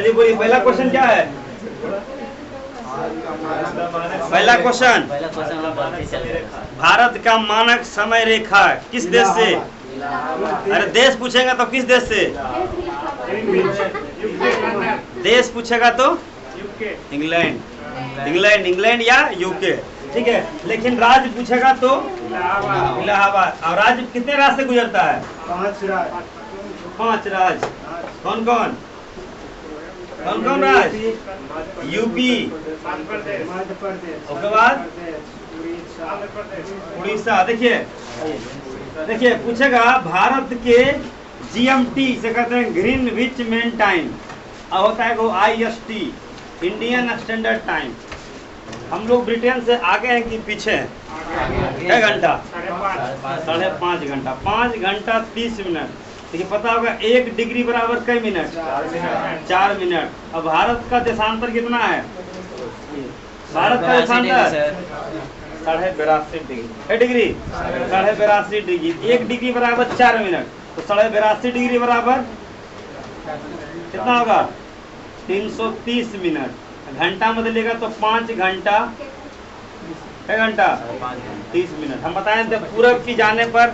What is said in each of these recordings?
चलिए बोलिए, पहला क्वेश्चन क्या है? पहला क्वेश्चन, भारत का मानक समय रेखा किस देश से? अरे देश पूछेगा तो किस देश से? देश पूछेगा तो इंग्लैंड, इंग्लैंड, इंग्लैंड या यूके, ठीक है। लेकिन राज्य पूछेगा तो इलाहाबाद। और राज्य कितने राज्य से गुजरता है? 5 राज्य। कौन कौन? कौन कौन राज्य? यूपी, उसके बाद उड़ीसा। देखिए देखिए, पूछेगा भारत के जीएमटी से कहते हैं ग्रीनविच मेन टाइम, और होता है वो IST, इंडियन स्टैंडर्ड टाइम। हम लोग ब्रिटेन से आगे हैं कि पीछे हैं? क्या घंटा? 5.5 घंटा। 5 घंटा 30 मिनट। देखिए पता होगा 1 डिग्री बराबर कई मिनट? 4 मिनट। अब भारत का देशांतर कितना है? भारत का देशांतर 82.5 डिग्री, 82.5 डिग्री। 1 डिग्री बराबर 4 मिनट, तो 82.5 डिग्री बराबर कितना होगा? 330 मिनट। घंटा में बदलेगा तो 5 घंटा, 6 घंटा 30 मिनट। हम बताएं तो पूरब की जाने पर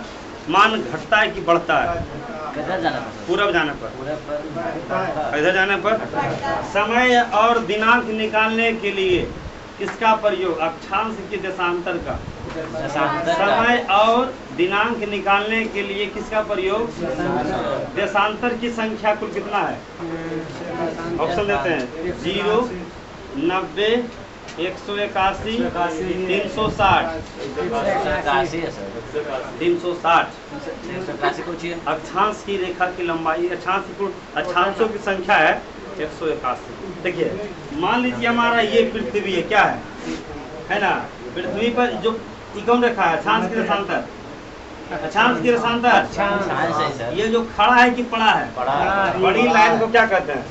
मान घटता है कि बढ़ता है? पूरब जाने पर। इधर जाने पर समय और दिनांक निकालने के लिए किसका प्रयोग? अक्षांश के देशांतर का। समय और दिनांक निकालने के लिए किसका प्रयोग? देशांतर की संख्या कुल कितना है? ऑप्शन देते हैं 0, 90, 181, 360। 360 अक्षांश की रेखा की लंबाई, अक्षांशों की संख्या है 181। देखिए मान लीजिए हमारा ये पृथ्वी है, क्या है ना? पृथ्वी पर जो कौन रेखा है? अक्षांश की देशांतर। अक्षांश की देशांतर ये जो खड़ा है कि पड़ा है? बड़ी लाइन को क्या कहते हैं?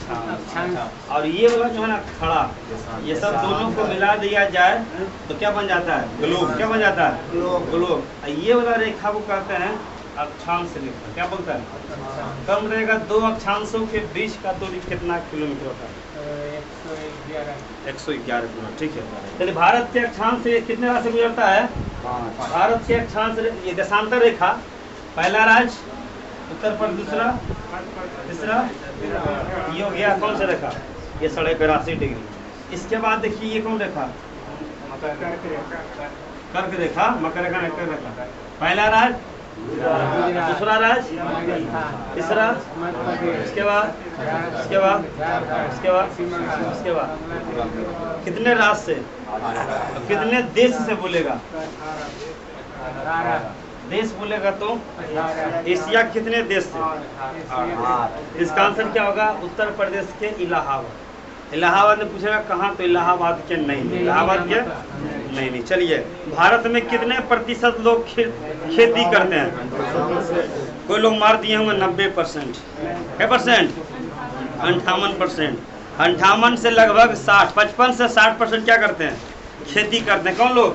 और ये वाला जो है ना खड़ा, ये सब दोनों को मिला दिया जाए तो क्या बन जाता है? ग्लोब। क्या बन जाता है? ग्लोब। ये वाला रेखा को कहते हैं अक्षांश रेखा। क्या बोलता है? कम रहेगा। 2 अक्षांशों के बीच का दूरी कितना किलोमीटर होता है? 111 किलोमीटर, ठीक है। चलिए भारत के अक्षांश से कितने राज्य से गुजरता है? भारत के अक्षांश ये देशांतर रेखा, पहला राज्य उत्तर प्रदेश, दूसरा, तीसरा, ये हो गया कौन सा रेखा? ये 82.5 डिग्री। इसके बाद देखिए ये कौन रेखा? कर्क रेखा, मकर रेखा, मकर रेखा। पहला राज्य, दूसरा राज्य, तीसरा, इसके बाद, इसके बाद, इसके बाद, इसके बाद कितने राज्य से? कितने देश से बोलेगा? देश बोलेगा तो एशिया कितने देश से? इसका आंसर क्या होगा? उत्तर प्रदेश के इलाहाबाद। इलाहाबाद में पूछेगा कहाँ, तो इलाहाबाद के नहीं, इलाहाबाद के नहीं। चलिए भारत में कितने प्रतिशत लोग खेती करते हैं? कोई लोग मार दिए होंगे 90%। क्या परसेंट? 58%। 58 से लगभग 60, 55 से 60% क्या करते हैं? खेती करते हैं। कौन लोग?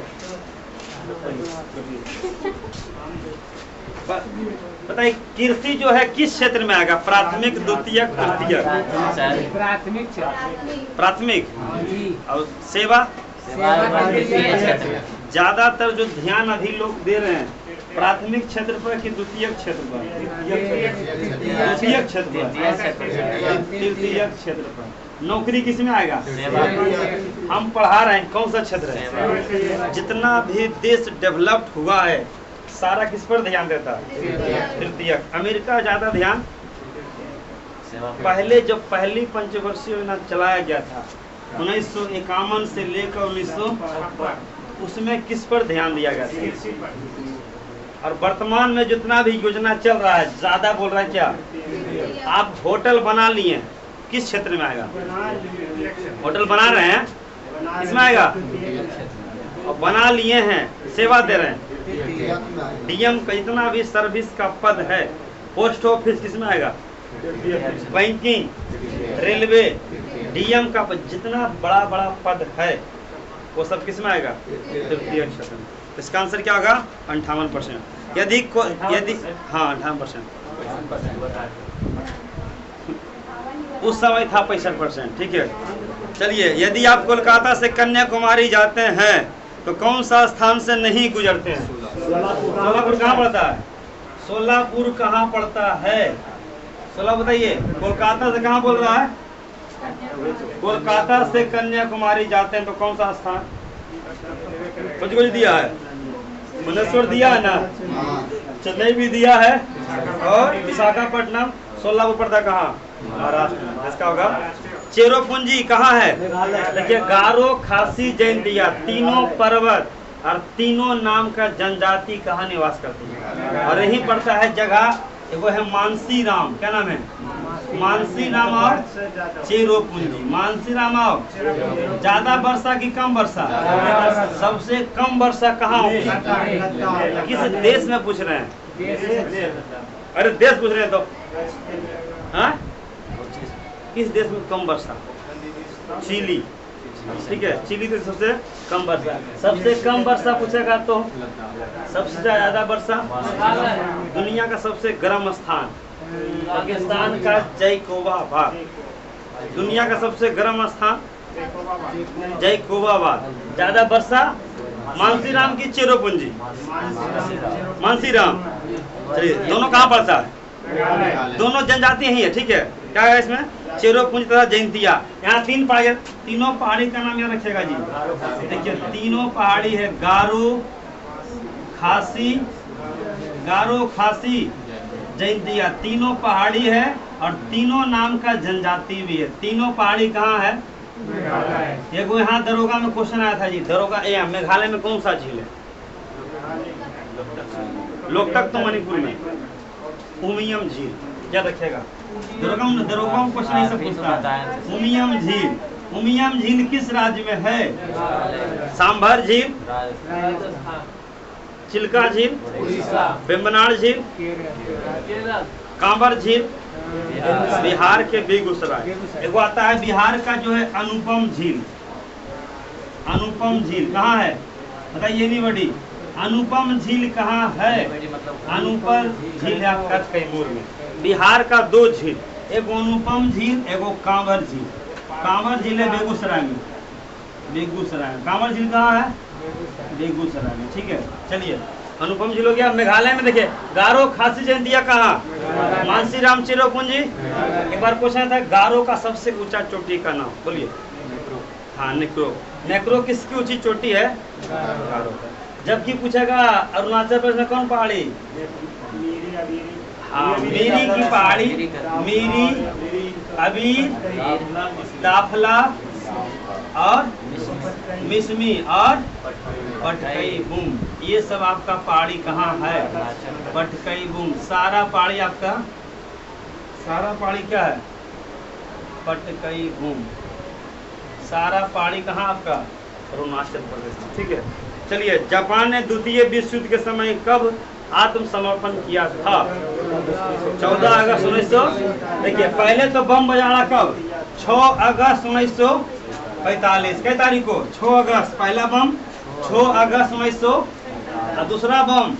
बताइए कृषि जो है किस क्षेत्र में आएगा? प्राथमिक, द्वितीयक, तृतीयक? प्राथमिक। और सेवा? ज्यादातर जो ध्यान अभी लोग दे रहे हैं प्राथमिक क्षेत्र पर कि द्वितीयक क्षेत्र पर? द्वितीयक क्षेत्र पर, तृतीयक क्षेत्र पर। नौकरी किस में आएगा? हम पढ़ा रहे हैं कौन सा क्षेत्र है? जितना भी देश डेवलप्ड हुआ है सारा किस पर ध्यान देता है? तृतीयक। अमेरिका ज्यादा ध्यान, पहले जब पहली पंचवर्षीय योजना चलाया गया था 1951 से लेकर 1900, उसमें किस पर ध्यान दिया गया था? और वर्तमान में जितना भी योजना चल रहा है ज्यादा बोल रहा है क्या? आप होटल बना लिए, किस क्षेत्र में आएगा? होटल बना रहे हैं, इसमें आएगा। और बना लिए हैं, सेवा दे रहे हैं, डीएम का इतना भी सर्विस का पद है। पोस्ट ऑफिस किसमें आएगा? बैंकिंग, रेलवे, डीएम का जितना बड़ा बड़ा पद है वो सब किसमें आएगा? तृतीय क्षेत्र में। इसका आंसर क्या होगा? 58%। यदि हाँ 58%। उस समय था 65%। ठीक है, चलिए, यदि आप कोलकाता से कन्याकुमारी जाते हैं तो कौन सा स्थान से नहीं गुजरते हैं? सोलापुर कहाँ पड़ता है? सोलापुर कहाँ पड़ता है? सोलह बताइए। कोलकाता से कहाँ बोल रहा है? कोलकाता से कन्याकुमारी जाते हैं तो कौन सा स्थान? कुछ दिया है, भुवनेश्वर दिया है ना, चेन्नई भी दिया है, और विशाखापट्टनम। सोलापुर पड़ता कहाँ? महाराष्ट्र में। इसका होगा चेरोपुंजी कहाँ है? देखिए, गारो, खासी, जैंतिया, तीनों पर्वत और तीनों नाम का जनजाति कहाँ निवास करती है? और यही पड़ता है जगह, एगो है मानसी राम। क्या नाम है? मानसी राम और चेरोपुंजी। मानसी राम और ज्यादा वर्षा की कम वर्षा? सबसे कम वर्षा कहाँ होगी? किस देश में पूछ रहे हैं? अरे देश पूछ रहे हैं तो हाँ? किस देश में कम वर्षा? चिली। ठीक है, चिली तो सबसे कम वर्षा। सबसे कम वर्षा पूछेगा तो सबसे ज्यादा वर्षा? दुनिया का सबसे गर्म स्थान पाकिस्तान का जैकोबाबाद। दुनिया का सबसे गर्म स्थान जैकोबाबाद। ज्यादा वर्षा मानसी राम की चेरोपुंजी? मानसी राम। चलिए, दोनों कहाँ पड़ता है? दोनों जनजाति ही है। ठीक है, क्या है इसमें? चेरोपुंजी तथा जैंतिया। यहाँ तीन पहाड़ी, तीनों पहाड़ी का नाम याद रखिएगा जी। देखिए, तीनों पहाड़ी है, गारो, खासी, जैंतिया। तीनों पहाड़ी है और तीनों नाम का जनजाति भी है। तीनों पहाड़ी कहाँ है? एगो यहाँ दरोगा में क्वेश्चन आया था जी। दरोगा, मेघालय में कौन सा झील है? लोकटक तो मणिपुर में। उमियम झील याद रखिएगा। दरोगा में क्वेश्चन नहीं सब पूछता है। उमियम झील। उमियम झील किस राज्य में है? सांभर झील, चिल्का झील, बेम्बनाड़ झील, कांवर झील, बिहार के बेगूसराय। एक आता है बिहार का जो है अनुपम झील। अनुपम झील कहाँ है? बताइए नहीं बड़ी। अनुपम झील कहाँ है? अनुपम झील है आपका कैमूर में। बिहार का दो झील, एगो अनुपम झील, एगो कांवर झील। कांवर झील है बेगूसराय में। बेगूसराय में कांवर झील कहाँ है? बेगूसराय में। ठीक है, चलिए, अनुपम झील हो गया। मेघालय में देखिए, गारो, खासी, जैंतिया कहाँ? मानसी राम, चेरोपुंजी। एक बार पूछा था, गारो का सबसे ऊंचा चोटी का नाम बोलिए। हाँ, नेक्रो। नेक्रो किसकी ऊंची चोटी है? गारो। जबकि पूछेगा अरुणाचल प्रदेश में कौन पहाड़ी? हाँ, मेरी की पहाड़ी, मेरी, अबीर, दाफला और मिसमी और पटकई बुम। ये सब आपका पहाड़ी कहाँ है? पटकई बुम। सारा पहाड़ी आपका, सारा पहाड़ी क्या है? पटकई बुम। सारा पहाड़ी कहाँ आपका? अरुणाचल प्रदेश। ठीक है, चलिए, जापान ने द्वितीय विश्व युद्ध के समय कब आत्मसमर्पण किया था? 14 अगस्त 1900। देखिए, पहले तो बम बजाना कब? 6 अगस्त 1945। कै तारीख को? 6 अगस्त। पहला बम 6 अगस्त 1900 और दूसरा बम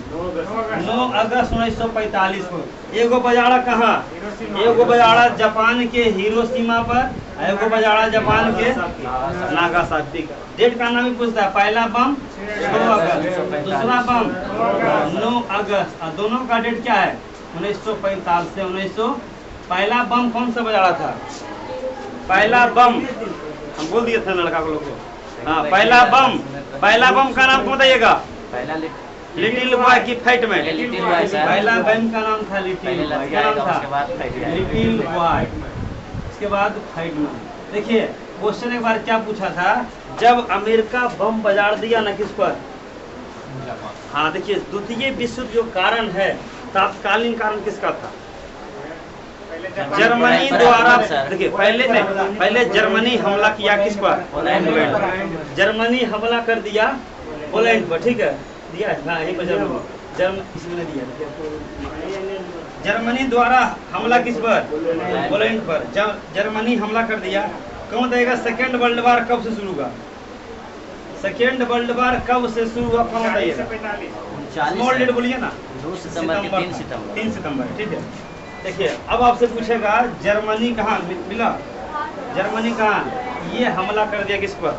9 अगस्त 1945 को। एगो बजाड़ा कहाँ? एगो बजाड़ा जापान के हिरोशिमा पर, एगो बजाड़ा जापान के नागासाकी का। डेट का नाम भी पूछता है। पहला बम 6 अगस्त, दूसरा बम 9 अगस्त, और दोनों का डेट क्या है? 1945 से 1900। पहला बम कौन सा बजाड़ा था? पहला बम हम बोल दिए थे लड़का को लोग को। हाँ, पहला बम का नाम बताइएगा। लिटिल बॉय की फाइट में पहला बम का नाम था लिटिल बॉय। क्या नाम था? Little boy. उसके बाद फाइट में। देखिए, क्वेश्चन एक बार क्या पूछा था, जब अमेरिका बम बजाड़ दिया ना किस पर? हाँ, देखिए, द्वितीय विश्व जो कारण है, तात्कालीन कारण किसका था? जर्मनी द्वारा। देखिए, पहले जर्मनी हमला किया किस पर? पोलैंड पर। जर्मनी हमला कर दिया पोलैंड पर। ठीक है, दिया है यहीं पर इसमें दिया। जर्मनी द्वारा हमला किस पर? पोलैंड पर। जर्मनी हमला कर दिया। कौन देगा? सेकेंड वर्ल्ड वार कब से शुरू हुआ? सेकेंड वर्ल्ड वार कब से शुरू हुआ? कौन बताइएगा? स्मॉल डेट बोलिए ना। 2 सितंबर के 3 सितंबर। 3 सितंबर। ठीक है, देखिए अब आपसे पूछेगा जर्मनी कहाँ मिला, जर्मनी कहाँ, ये हमला कर दिया किस पर,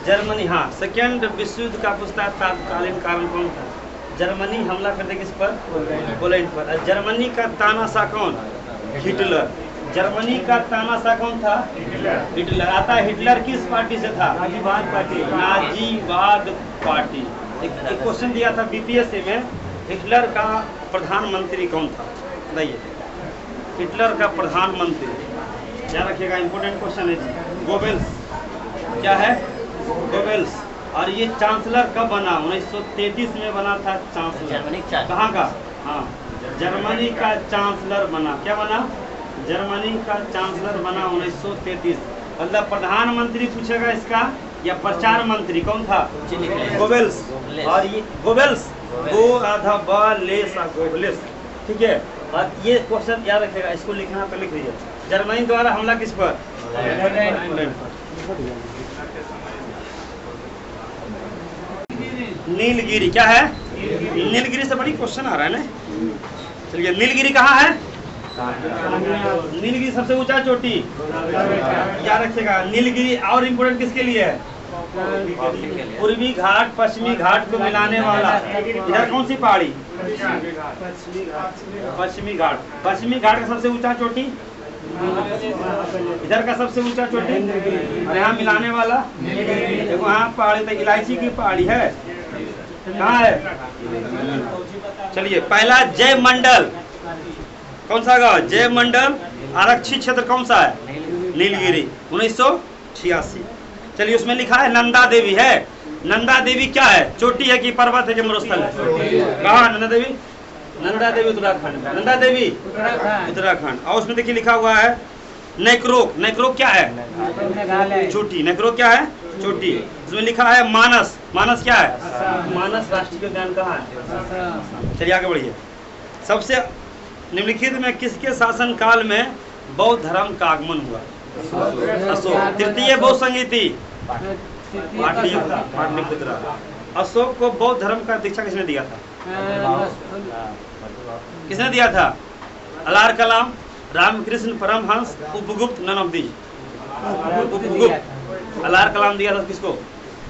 जर्मनी। हाँ, सेकेंड विश्व युद्ध का पूछता है तत्कालीन कारण कौन था, जर्मनी हमला कर दिया किस पर, पोलैंड पर। जर्मनी का तानाशाह कौन, हिटलर। जर्मनी का तानाशाह कौन था, हिटलर। आता है हिटलर किस पार्टी से था, नाजीवाद पार्टी, नाजीवाद पार्टी। एक क्वेश्चन दिया था बीपीएससी में, हिटलर का प्रधानमंत्री कौन था, बताइए। हिटलर का प्रधानमंत्री, ध्यान रखिएगा, इंपोर्टेंट क्वेश्चन है। गोबेल्स, क्या है, गोबेल्स। और ये चांसलर कब बना, 1933 में बना था चांसलर। कहाँ का, हाँ, जर्मनी का चांसलर बना। क्या बना, जर्मनी का चांसलर बना 1933। मतलब प्रधानमंत्री पूछेगा इसका या प्रचार मंत्री कौन था, गोबेल्स। और ये गोबेल्स, गोबेल्स, ठीक है। और ये क्वेश्चन याद रखिएगा, इसको लिखना तो लिख लीजिए। जर्मनी द्वारा हमला किस पर, नीलगिरी। क्या है, नीलगिरी से बड़ी क्वेश्चन आ रहा है ना। चलिए, नीलगिरी कहाँ है, नीलगिरी सबसे ऊंचा चोटी, याद रखिएगा। नीलगिरी और इम्पोर्टेंट किसके लिए है, पूर्वी घाट पश्चिमी घाट को मिलाने वाला। इधर कौन सी पहाड़ी, पश्चिमी घाट। पश्चिमी घाट का सबसे ऊंचा चोटी, इधर का सबसे ऊंचा चोटी, और यहाँ मिलाने वाला देखो, यहाँ पहाड़ी तो इलायची की पहाड़ी है, कहाँ है। चलिए, पहला जय मंडल कौन सा गाँव, जय मंडल आरक्षित क्षेत्र कौन सा है, नीलगिरी, 1986। चलिए, उसमें लिखा है नंदा देवी है। नंदा देवी क्या है, चोटी है कि पर्वत है कि मरुस्थल है, कहाँ नंदा देवी, नंदा देवी उत्तराखंड, नंदा देवी उत्तराखंड। और उसमें देखिए लिखा हुआ है नैक्रोक, नैक्रोक क्या है, चोटी, नैक्रोक क्या है, चोटी। उसमें लिखा है मानस, मानस क्या है, मानस राष्ट्रीय उद्यान कहाँ है। चलिए आगे बढ़िए। सबसे निम्नलिखित में किसके शासन काल में बौद्ध धर्म का आगमन हुआ, अशोक। तृतीय बौद्ध संगीति, पाटलिपुत्र। अशोक को बौद्ध धर्म का दीक्षा किसने दिया था, किसने दिया था, Alara Kalama, Ramakrishna Paramahamsa, Upagupta, none of these. Upagupta, Alara Kalama दिया था किसको,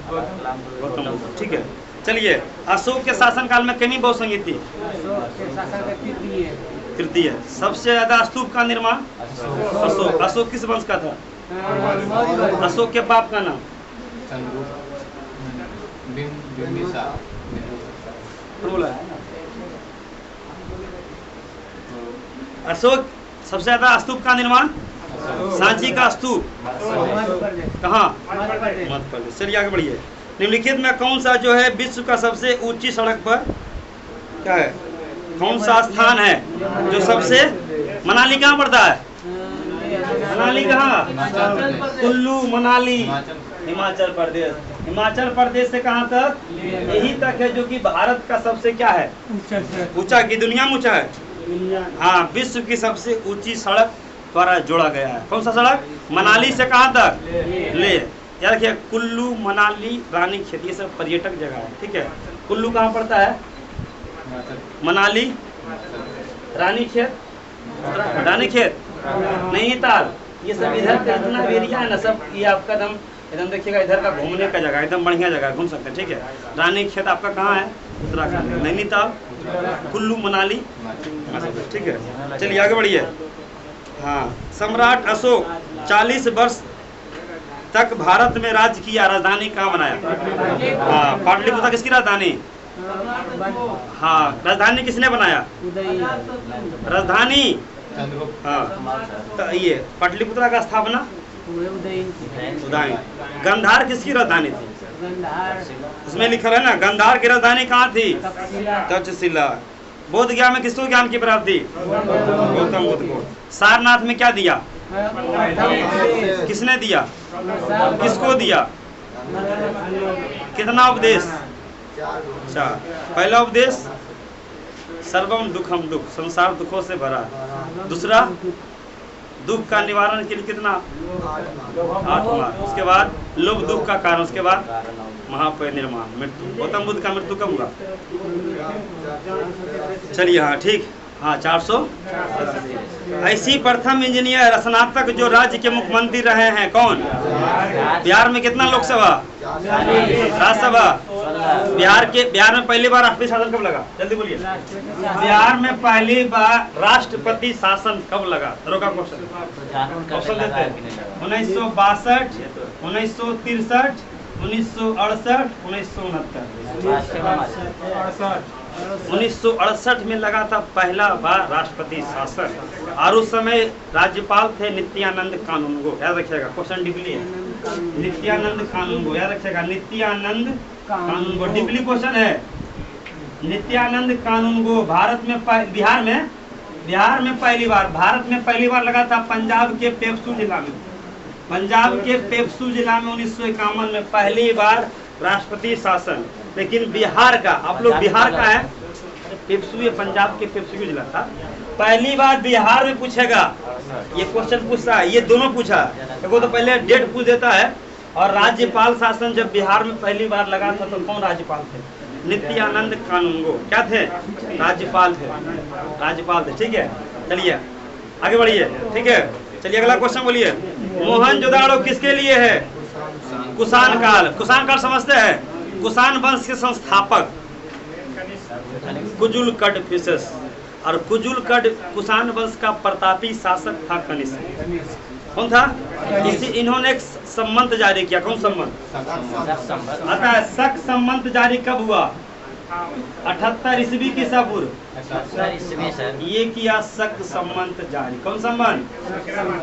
गौतम बुद्ध, ठीक है। चलिए, अशोक के शासन काल में कितनी बौद्ध संगीत थी, तृतीय। सबसे ज्यादा स्तूप का निर्माण अशोक। अशोक किस वंश का था, अशोक के बाप का नाम, अशोक। सबसे ज्यादा स्तूप का निर्माण, सांची का स्तूप कहाँ, मध्य प्रदेश। चलिए आगे बढ़िए। निम्नलिखित में कौन सा जो है विश्व का सबसे ऊंची सड़क पर क्या है, कौन सा स्थान है जो सबसे, मनाली कहाँ पड़ता है, मनाली कहाँ, कुल्लू मनाली, हिमाचल प्रदेश। हिमाचल प्रदेश से कहाँ तक, यही तक है जो कि भारत का सबसे क्या है, ऊंचा, की दुनिया में ऊंचा है। हाँ, विश्व की सबसे ऊंची सड़क द्वारा जोड़ा गया है। कौन सा सड़क, मनाली से कहाँ तक, ले। याद रखिए, कुल्लू मनाली रानीखेत ये सब पर्यटक जगह है, ठीक है। कुल्लू कहाँ पड़ता है, मनाली, रानीखेत, रानीखेत, नैनीताल, ये सब इधर का इतना एरिया है ना सब, ये आपका एकदम देखिएगा, इधर का घूमने का जगह एकदम बढ़िया जगह, घूम सकते हैं, ठीक है। रानीखेत आपका कहाँ है, उत्तराखंड, नैनीताल, कुल्लू मनाली, ठीक है। चलिए आगे बढ़िए। हाँ, सम्राट अशोक 40 वर्ष तक भारत में राज्य किया, राजधानी कहाँ बनाया, हाँ, पाटलिपुत्र किसकी राजधानी, हाँ, राजधानी किसने बनाया, राजधानी, हाँ, तो ये पाटलिपुत्र का स्थापना उदयन। गंधार किसकी राजधानी थी, उसमें लिखा है ना, गंधार की राजधानी कहाँ थी, तक्षशिला। बोध गया में किसको ज्ञान की प्राप्ति, गौतम बुद्ध को। सारनाथ में क्या दिया, किसने दिया, किसको दिया, कितना उपदेश, 4। पहला उपदेश सर्वम दुखम दुख, संसार दुखों से भरा। दूसरा, दुख का निवारण के लिए कितना, 8 मार्ग। उसके बाद लोभ दुख का कारण, उसके बाद महापरिनिर्वाण, मृत्यु। गौतम बुद्ध का मृत्यु कब हुआ, चलिए हाँ, ठीक। हाँ 400। ऐसी प्रथम इंजीनियर स्नातक जो राज्य के मुख्यमंत्री रहे हैं कौन? बिहार में कितना लोकसभा? राज्यसभा। बिहार में पहली बार राष्ट्रपति शासन कब लगा? जल्दी बोलिए। बिहार में पहली बार राष्ट्रपति शासन कब लगा? रोका क्वेश्चन ऑप्शन देते हैं। 1962, 1963, 1968, 1969। 1968 में लगा था पहला बार राष्ट्रपति शासन, और उस समय राज्यपाल थे नित्यानंद कानूनगो। याद रखिएगा, क्वेश्चन डिपली है। नित्यानंद कानूनगो याद रखिएगा, नित्यानंद कानूनगो डिपली क्वेश्चन है। नित्यानंद कानूनगो भारत में बिहार में पहली बार लगा था पंजाब के पेप्सू जिला में। पंजाब के पेप्सू जिला में 1951 में पहली बार राष्ट्रपति शासन। लेकिन बिहार का, आप लोग बिहार का है, पेप्सू ये पंजाब के पेप्सू जिला था। पहली बार बिहार में पूछेगा, ये क्वेश्चन पूछता है, ये दोनों पूछा। देखो तो पहले डेट पूछ देता है, और राज्यपाल शासन जब बिहार में पहली बार लगा था तो कौन राज्यपाल थे? नित्यानंद कानूनगो। क्या थे? राज्यपाल थे। ठीक है, चलिए आगे बढ़िए। ठीक है, चलिए अगला क्वेश्चन बोलिए। मोहनजोदाड़ो किसके लिए है? कुषाण काल समझते हैं? कुषाण वंश के संस्थापक कुजुल कडफिसेस, और कुजुल कड कुषाण वंश का प्रतापी शासक था कनिष्क। कौन था? इन्होंने एक संबंध जारी किया। कौन संबंध? आता है शक संबंध जारी कब हुआ? 78 ईस्वी की ईसा पूर्व ये किया शक संबंध जारी। कौन संबंध?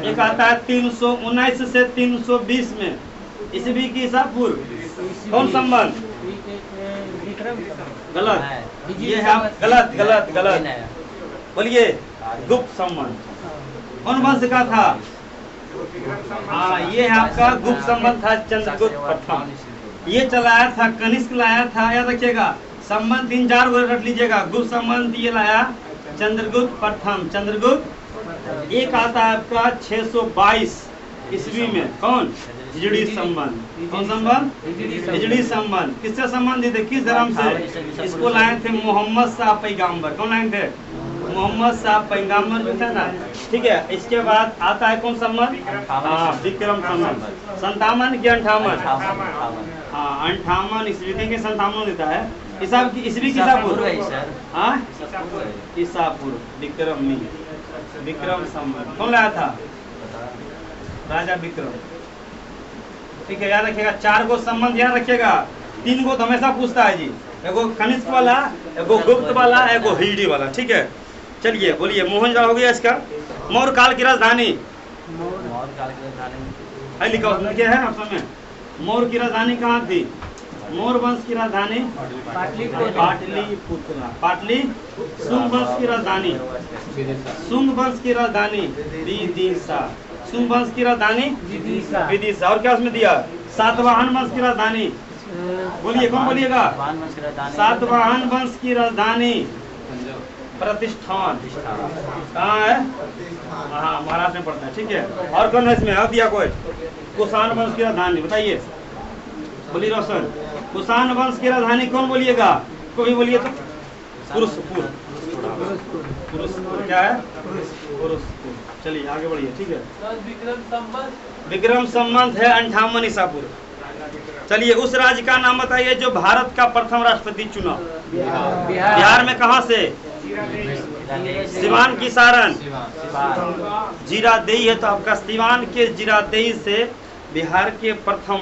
एक आता है 319 से 320 में ईस्वी की ईसा पूर्व। कौन संबंध? गलत, ये है गलत बोलिए। गुप्त संबंध। कौन वंश का था? हाँ, ये है आपका गुप्त संबंध था, चंद्रगुप्त प्रथम। ये चलाया था, कनिष्क लाया था। याद रखिएगा, संबंध 3-4 वर्ड रख लीजिएगा। गुप्त संबंध ये लाया चंद्रगुप्त प्रथम। चंद्रगुप्त। एक आता है आपका 622 ईस्वी में। कौन? हिजड़ी संबंध। कौन संबंध? हिजड़ी संबंध। किससे संबंधित है? किस धर्म से? इसको लाए थे मोहम्मद शाह पैगंबर। कौन लाए थे? मोहम्मद शाह पैगंबर जो था ना। ठीक है, इसके बाद आता है कौन संबंध? हाँ, विक्रम संबंध। 57 की 58? हाँ, 58 ईस्वी के 57 देता है। ईस्वी की ईसा पूर्व। हाँ, ईसा पूर्व। विक्रम संबंध कौन लाया था? राजा विक्रम। ठीक है, याद रखिएगा। 4 गो संबंध याद रखिएगा। 3 गो तो हमेशा पूछता है जी, एगो कनिष्क वाला, एगो गुप्त वाला, एगो हिजड़ी वाला। ठीक है, चलिए बोलिए। मोहनजोदड़ो हो गया इसका। मौर्य काल की राजधानी लिखा है ऑप्शन में। मौर्य की राजधानी कहाँ थी? मौर्य वंश की राजधानी पाटली। शुंग वंश की राजधानी विदिशा। शुंग वंश की राजधानी विदिशा। और क्या उसमें दिया? सातवाहन वंश की राजधानी। बोलिए, कौन बोलिएगा? सातवाहन वंश की राजधानी प्रतिष्ठान। कहाँ है? हाँ, महाराष्ट्र में पड़ता है। ठीक है, और कौन है इसमें? अब दिया कोई? कुषाण वंश की राजधानी बताइए। बोलिए रोशन। कुषाण वंश की राजधानी कौन बोलिएगा? कोई बोलिए तो। पुरुषपुर। क्या है? पुरुषपुर। चलिए आगे बढ़िए। ठीक है, विक्रम संबंध है 58 ईसा पूर्व। चलिए, उस राज्य का नाम बताइए जो भारत का प्रथम राष्ट्रपति चुना। बिहार में कहाँ से? सिवान की सारण। जीरादेई है तो आपका सिवान के जीरादेई से बिहार के प्रथम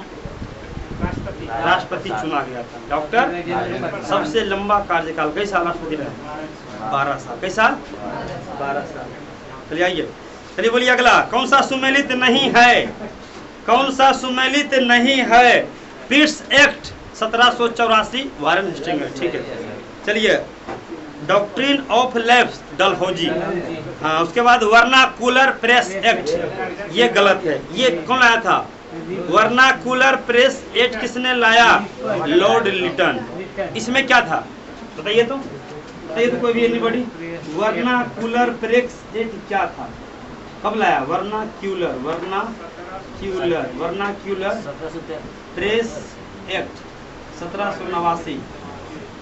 राष्ट्रपति चुना गया था। डॉक्टर। सबसे लंबा कार्यकाल कई साल राष्ट्रपति रहे? 12 साल। कई साल? 12 साल। चलिए आइए, चलिए बोलिए अगला। कौन सा सुमेलित नहीं है? कौन सा सुमेलित नहीं है? Pitt's act 1784 Warren Hastings. ठीक है, चलिए। Doctrine of lapse Dalhousie. हाँ, उसके बाद वर्नाकुलर प्रेस एक्ट, ये गलत है। ये कौन लाया था? वर्नाकुलर प्रेस एक्ट किसने लाया? लॉर्ड लिटन। इसमें क्या था बताइए तो? बताइए तो कोई भी एनीबॉडी। वर्नाकुलर प्रेस एक्ट क्या था? कब लाया? Vernacular press act 1789।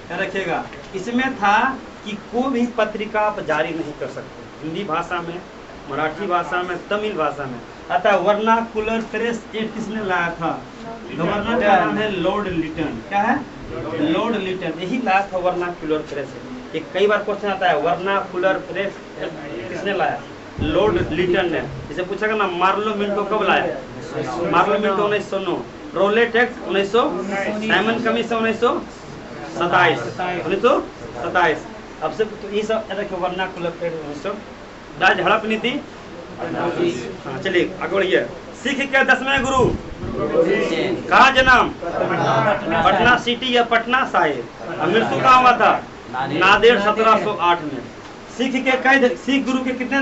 क्या रखिएगा? इसमें था कि कोई भी पत्रिका आप जारी नहीं कर सकते, हिंदी भाषा में, मराठी भाषा में, तमिल भाषा में। अतः वर्नाकुलर प्रेस एक्ट किसने लाया था? गवर्नर का नाम है लॉर्ड लिटन। क्या है? लॉर्ड लिटन, यही लाया था वर्नाकुलर प्रेस। ये कई बार क्वेश्चन आता है, वर्नाकुलर प्रेस किसने लाया? लॉर्ड लिटन ने। इसे पूछेगा ना, मार्लो मिंटो कब लाया? Morley Minto 1909, Rowlatt Act 1900, Simon Commission 1927। अब से तो ये सब देखिए, वर्नाकुलर प्रेस 1900, राज हड़प नीति। हाँ चलिए आगे बढ़िए। सिख के 10वें गुरु कहाँ जन्म? पटना सिटी या पटना साहिब। मृत्यु कहाँ हुआ था? नादेड़ 1708 में। सिख के कई सिख गुरु के कितने?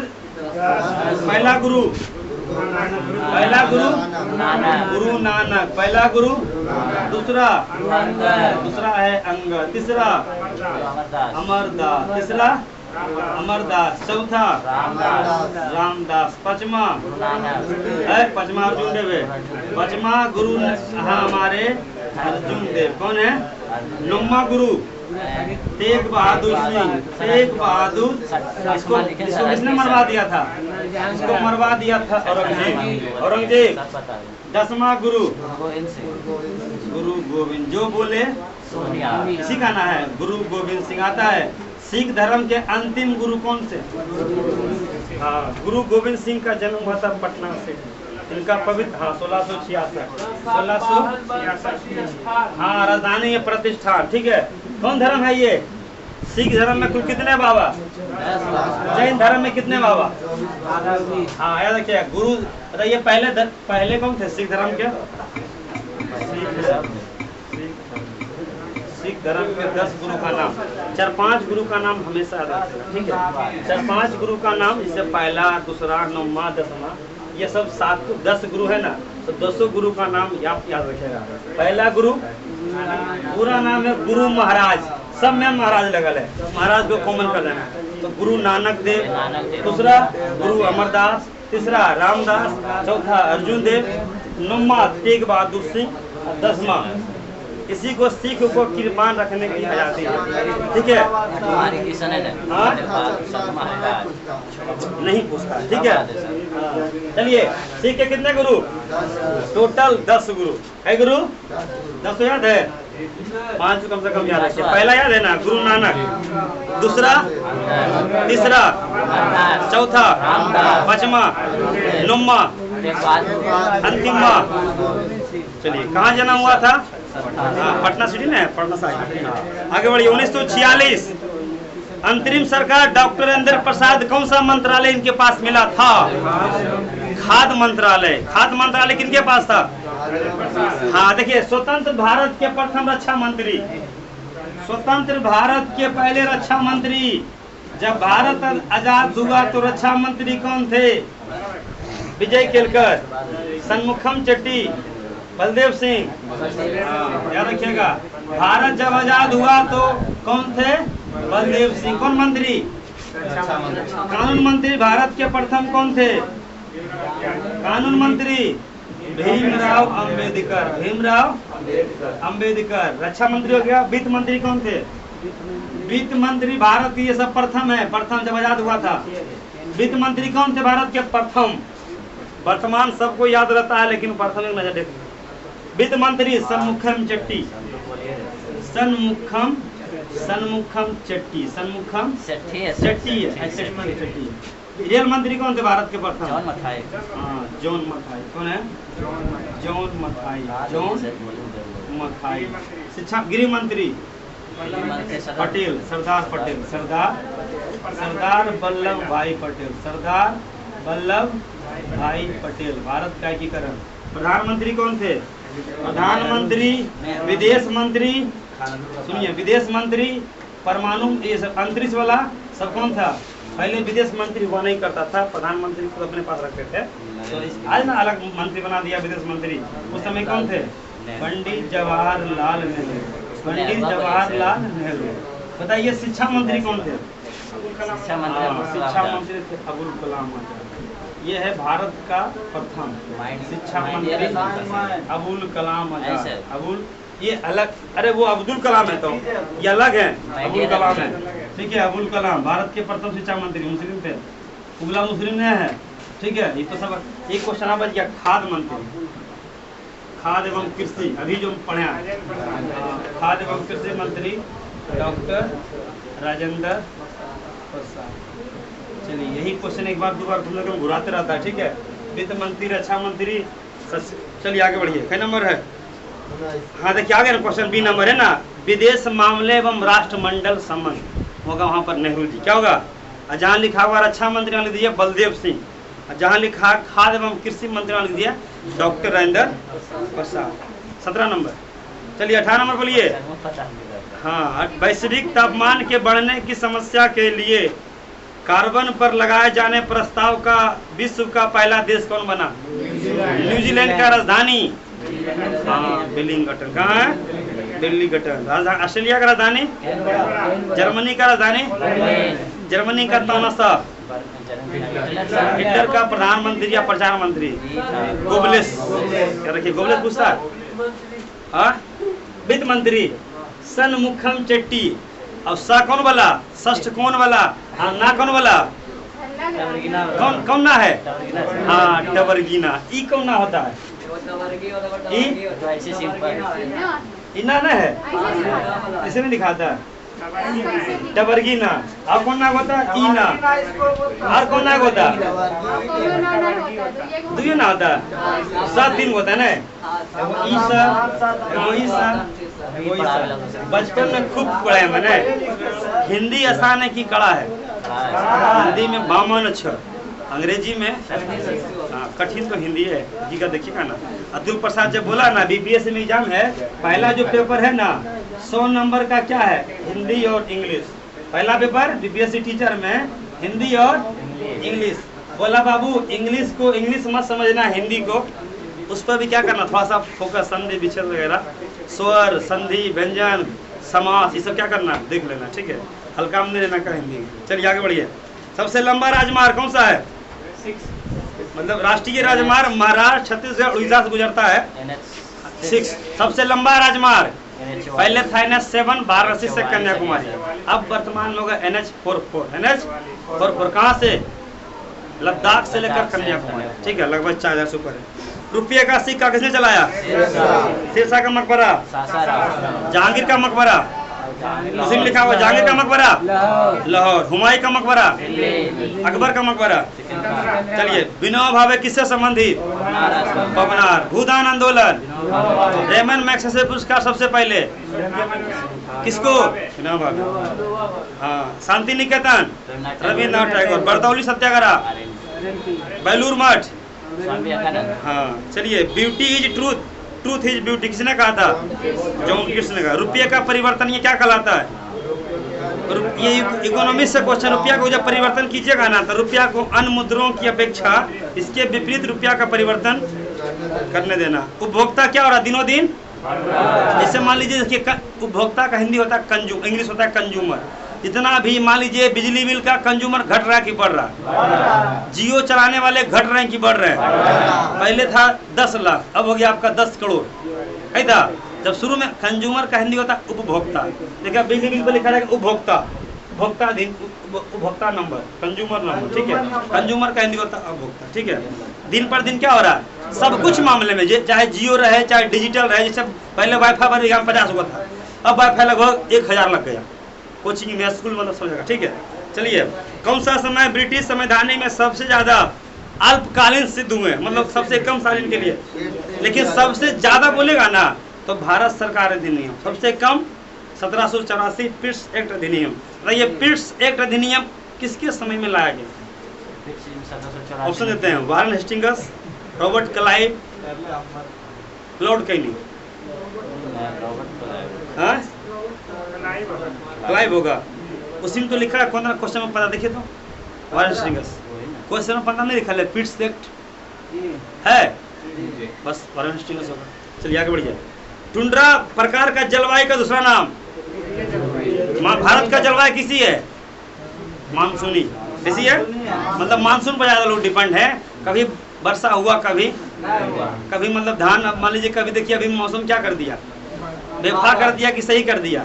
पहला गुरु गुरु नानक, पहला गुरु। दूसरा है अंगद, तीसरा अमरदास, तीसरा अमरदास, चौथा रामदास, पांचवा अर्जुन देव, पांचवा गुरु हमारे अर्जुन देव। कौन है? नौवां गुरु तेग बहादुर सिंह। तेग बहादुर, इसको किसने मरवा दिया था? इसको मरवा दिया था औरंगजेब। 10वां गुरु गुरु गोविंद, जो बोले इसी का नाम है गुरु गोविंद सिंह। आता है सिख धर्म के अंतिम गुरु कौन से? हाँ, गुरु गोविंद सिंह का जन्म हुआ था पटना से। इनका पवित्र 1666 हाँ, राजधानी है प्रतिष्ठान। ठीक है, कौन धर्म है ये? सिख धर्म में कुल कितने बाबा? जैन धर्म में कितने बाबा? हाँ याद रखिए, गुरु बताइए पहले कौन थे सिख धर्म के? सिख धर्म के 10 गुरु का नाम, 4-5 गुरु का नाम हमेशा याद रखिएगा। ठीक है, 4-5 गुरु का नाम, जैसे पहला, दूसरा, 9वां, 10वां, ये सब 10 गुरु है ना, तो 200 गुरु का नाम आप याद रखिएगा। पहला गुरु पूरा नाम है गुरु महाराज, सब में महाराज लगल है, महाराज को कॉमन कर देना। तो गुरु नानक देव, दूसरा गुरु अमरदास, तीसरा रामदास, चौथा अर्जुन देव, 9वां तेग बहादुर सिंह, 10वां इसी को सिख को कृपान रखने की आजादी है। ठीक है, नहीं पूछता। ठीक है, चलिए सिख के कितने गुरु? टोटल 10 गुरु है। गुरु 10 याद है? 5 कम से कम याद रखिए। पहला याद है ना, गुरु नानक, दूसरा, तीसरा, चौथा, पांचवा, 9वां, अंतिमवा। चलिए, कहाँ जन्म हुआ था? पटना सिटी में, पटना साहिब। आगे बढ़िए। 1946 अंतरिम सरकार डॉक्टर राजेंद्र प्रसाद, कौन सा मंत्रालय इनके पास मिला था? खाद्य मंत्रालय। खाद्य मंत्रालय किनके पास था? हाँ देखिए, स्वतंत्र भारत के प्रथम रक्षा मंत्री, स्वतंत्र भारत के पहले रक्षा मंत्री, जब भारत आजाद हुआ तो रक्षा मंत्री कौन थे? विजय केलकर, सन्मुखम चेट्टी, बलदेव सिंह। याद रखिएगा, भारत जब आजाद हुआ तो कौन थे? बलदेव सिंह। कौन मंत्री? कानून मंत्री भारत के प्रथम कौन थे? कानून मंत्री भीमराव अंबेडकर। भीमराव अंबेडकर। रक्षा मंत्री हो गया। वित्त मंत्री कौन थे? वित्त मंत्री भारत की, ये सब प्रथम है, प्रथम जब आजाद हुआ था। वित्त मंत्री कौन थे भारत के प्रथम? वर्तमान सबको याद रहता है, लेकिन प्रथम एक नजर देखो। वित्त मंत्री सन्मुखम चेट्टी, सन्मुखम चेट्टी, सन्मुखम चेट्टी। रेल मंत्री कौन थे भारत के प्रथम? जॉन मथाई। हाँ, जॉन मथाई। कौन है? जॉन मथाई। जॉन मथाई। शिक्षा गृह मंत्री पटेल, सरदार पटेल, सरदार वल्लभ भाई पटेल, सरदार वल्लभ भाई पटेल। भारत का एकीकरण। प्रधानमंत्री कौन थे? प्रधानमंत्री, विदेश मंत्री, सुनिए, विदेश मंत्री, परमाणु, ये सब अंतरिक्ष वाला सब कौन था? पहले विदेश मंत्री हुआ नहीं करता था, प्रधानमंत्री खुद अपने पास रखते थे। तो आज ना अलग मंत्री बना दिया विदेश मंत्री। उस समय कौन थे? पंडित जवाहरलाल नेहरू। पंडित जवाहरलाल नेहरू। बताइए, शिक्षा मंत्री कौन थे? शिक्षा मंत्री थे अबुल कलाम आजाद। ये है भारत का प्रथम शिक्षा मंत्री अबुल कलाम आजाद। अबुल ये अलग, अरे वो अब्दुल कलाम है, तो ये अलग है, अब्दुल कलाम है, ठीक है। अब्दुल कलाम भारत के प्रथम शिक्षा मंत्री, मुस्लिम थे, उगला मुस्लिम नहीं है, ठीक है। ये तो सब एक क्वेश्चन बच गया। खाद्य मंत्री, खाद्य एवं कृषि, अभी जो पढ़े खाद्य एवं कृषि मंत्री डॉक्टर राजेंद्र प्रसाद। चलिए यही क्वेश्चन एक बार दो बार तुम लोग घुराते रहता है, ठीक है। वित्त मंत्री, रक्षा मंत्री, चलिए आगे बढ़िए। क्या नंबर है? हाँ देखिए आगे ना, क्वेश्चन बी नंबर है ना, विदेश मामले एवं राष्ट्रमंडल संबंध होगा वहाँ पर नेहरू जी, क्या होगा? जहाँ लिखा हुआ रक्षा मंत्री लिख दिया बलदेव सिंह, जहाँ लिखा खाद्य एवं कृषि मंत्री लिख दिया डॉक्टर राजेंद्र प्रसाद। 17 नंबर। चलिए 18 नंबर बोलिए। हाँ, वैश्विक तापमान के बढ़ने की समस्या के लिए कार्बन पर लगाए जाने प्रस्ताव का विश्व का पहला देश कौन बना? न्यूजीलैंड का राजधानी वेलिंगटन। कहाँ है? वेलिंगटन। ऑस्ट्रेलिया का राजधानी? जर्मनी का राजधानी? जर्मनी का तानासा। हिटलर का प्रधानमंत्री या प्रचार मंत्री? गोबलेस। क्या रखिए, गोबलेस पूछता है। वित्त मंत्री सनमुखम चेट्टी। और सा कौन वाला? षष्ठ कौन वाला? ना कौन वाला? कौन ना है? हाँ टबरगीना। ई कौन ना होता है? इना ना है, इसे नहीं दिखाता टबरगीना। और कौन ना होता? ईना। और कौन ना होता? दुयो ना होता, 7 दिन होता है ना। ईसा बचपन में खूब पढ़े मैंने। हिंदी आसान है कि कड़ा है? हिंदी में बामन अक्षर, अंग्रेजी में कठिन तो हिंदी है जी का। देखिएगा ना, अब्दुल प्रसाद जब बोला ना बीपीएससी में एग्जाम है, पहला जो पेपर है ना 100 नंबर का क्या है? हिंदी और इंग्लिश। पहला पेपर बीपीएससी टीचर में हिंदी और इंग्लिश। बोला बाबू इंग्लिश को इंग्लिश मत समझना, हिंदी को उस पर भी क्या करना, थोड़ा सा फोकस, संधि विच्छेद वगैरह, स्वर, संधि, व्यंजन, समास, ये सब क्या करना देख लेना, ठीक है। हल्का में लेना का हिंदी। चलिए आगे बढ़िए। सबसे लंबा राजमार्ग कौन सा है? मतलब राष्ट्रीय राजमार्ग महाराष्ट्र, छत्तीसगढ़, उड़ीसा से गुजरता है। 6। सबसे लंबा राजमार्ग पहले था NH7 वाराणसी से कन्याकुमारी, अब वर्तमान में होगा NH44। NH44 कहाँ से? लद्दाख से लेकर कन्याकुमारी, ठीक है। लगभग 4000 से ऊपर है। रुपये का सिक्का किसने चलाया? शेरशाह का मकबरा, जहांगीर का मकबरा, मुस्लिम लिखा हुआ जहांगीर का मकबरा लाहौर, हुमायूं का मकबरा, अकबर का मकबरा। चलिए विनोबा भावे किससे संबंधित? पवनार। भूदान आंदोलन, रेमन मैग्सेसे पुरस्कार सबसे पहले किसको? विनोबा भावे। हाँ, शांति निकेतन रविन्द्रनाथ टैगोर। बरदौली सत्याग्रह, बेलूर मठ। हाँ चलिए, beauty is truth, truth is beauty किसने कहा था? जॉन कृष्ण ने कहा। रुपये का परिवर्तन ये क्या कहलाता है? ये इकोनॉमिक्स से क्वेश्चन। रुपया को जब परिवर्तन कीजिएगा ना तो रुपया को अन्य मुद्राओं की अपेक्षा इसके विपरीत रुपया का परिवर्तन करने देना। उपभोक्ता क्या हो रहा है दिनों दिन? जैसे मान लीजिए देखिए, उपभोक्ता का हिंदी होता है कंज्यूमर, इंग्लिश होता है कंज्यूमर। जितना भी मान लीजिए बिजली बिल का कंज्यूमर घट रहा है कि बढ़ रहा है? जियो चलाने वाले घट रहे हैं कि बढ़ रहे हैं? पहले था 10 लाख, अब हो गया आपका 10 करोड़। है था जब शुरू में कंज्यूमर का हिंदी होता है उपभोक्ता। देखिए बिजली बिल पर लिखा रहेगा उपभोक्ता, उपभोक्ता नंबर, कंज्यूमर नंबर, ठीक है। कंज्यूमर का हिंदी होता है उपभोक्ता, ठीक है। दिन पर दिन क्या हो रहा है सब कुछ मामले में, चाहे जियो रहे चाहे डिजिटल रहे। जैसे पहले वाईफाई पर 50 हुआ था, अब वाईफाई लगभग 1000 लग गया। कोचिंग में स्कूल मतलब समझेगा, ठीक है। चलिए, कौन सा समय ब्रिटिश संवैधानिक में सबसे ज्यादा अल्पकालीन सिद्ध हुए, मतलब सबसे कम सालीन के लिए, लेकिन सबसे ज्यादा बोलेगा ना तो भारत सरकार अधिनियम। सबसे कम 1784 पिट्स एक्ट अधिनियम। ये पिट्स एक्ट अधिनियम किसके समय में लाया गया? ऑप्शन देते हैं, Warren Hastings, Robert Clive, Lord Canning. हाँ क्लाइव होगा, उसी में तो लिखा है। कौन क्वेश्चन में पता देखिए तो, वारन हेस्टिंग्स क्वेश्चन में पता नहीं लिखा है, पिट्स एक्ट है बस, वारन हेस्टिंग्स होगा। चलिए आगे बढ़िए। टुंड्रा प्रकार का जलवायु का दूसरा नाम? भारत का जलवायु किसी है? मानसूनी। किसी है मतलब मानसून पर ज्यादा लोग डिपेंड है। कभी वर्षा हुआ, कभी मतलब धान, मान लीजिए कभी देखिए अभी मौसम क्या कर दिया, बेवफा कर दिया कि सही कर दिया?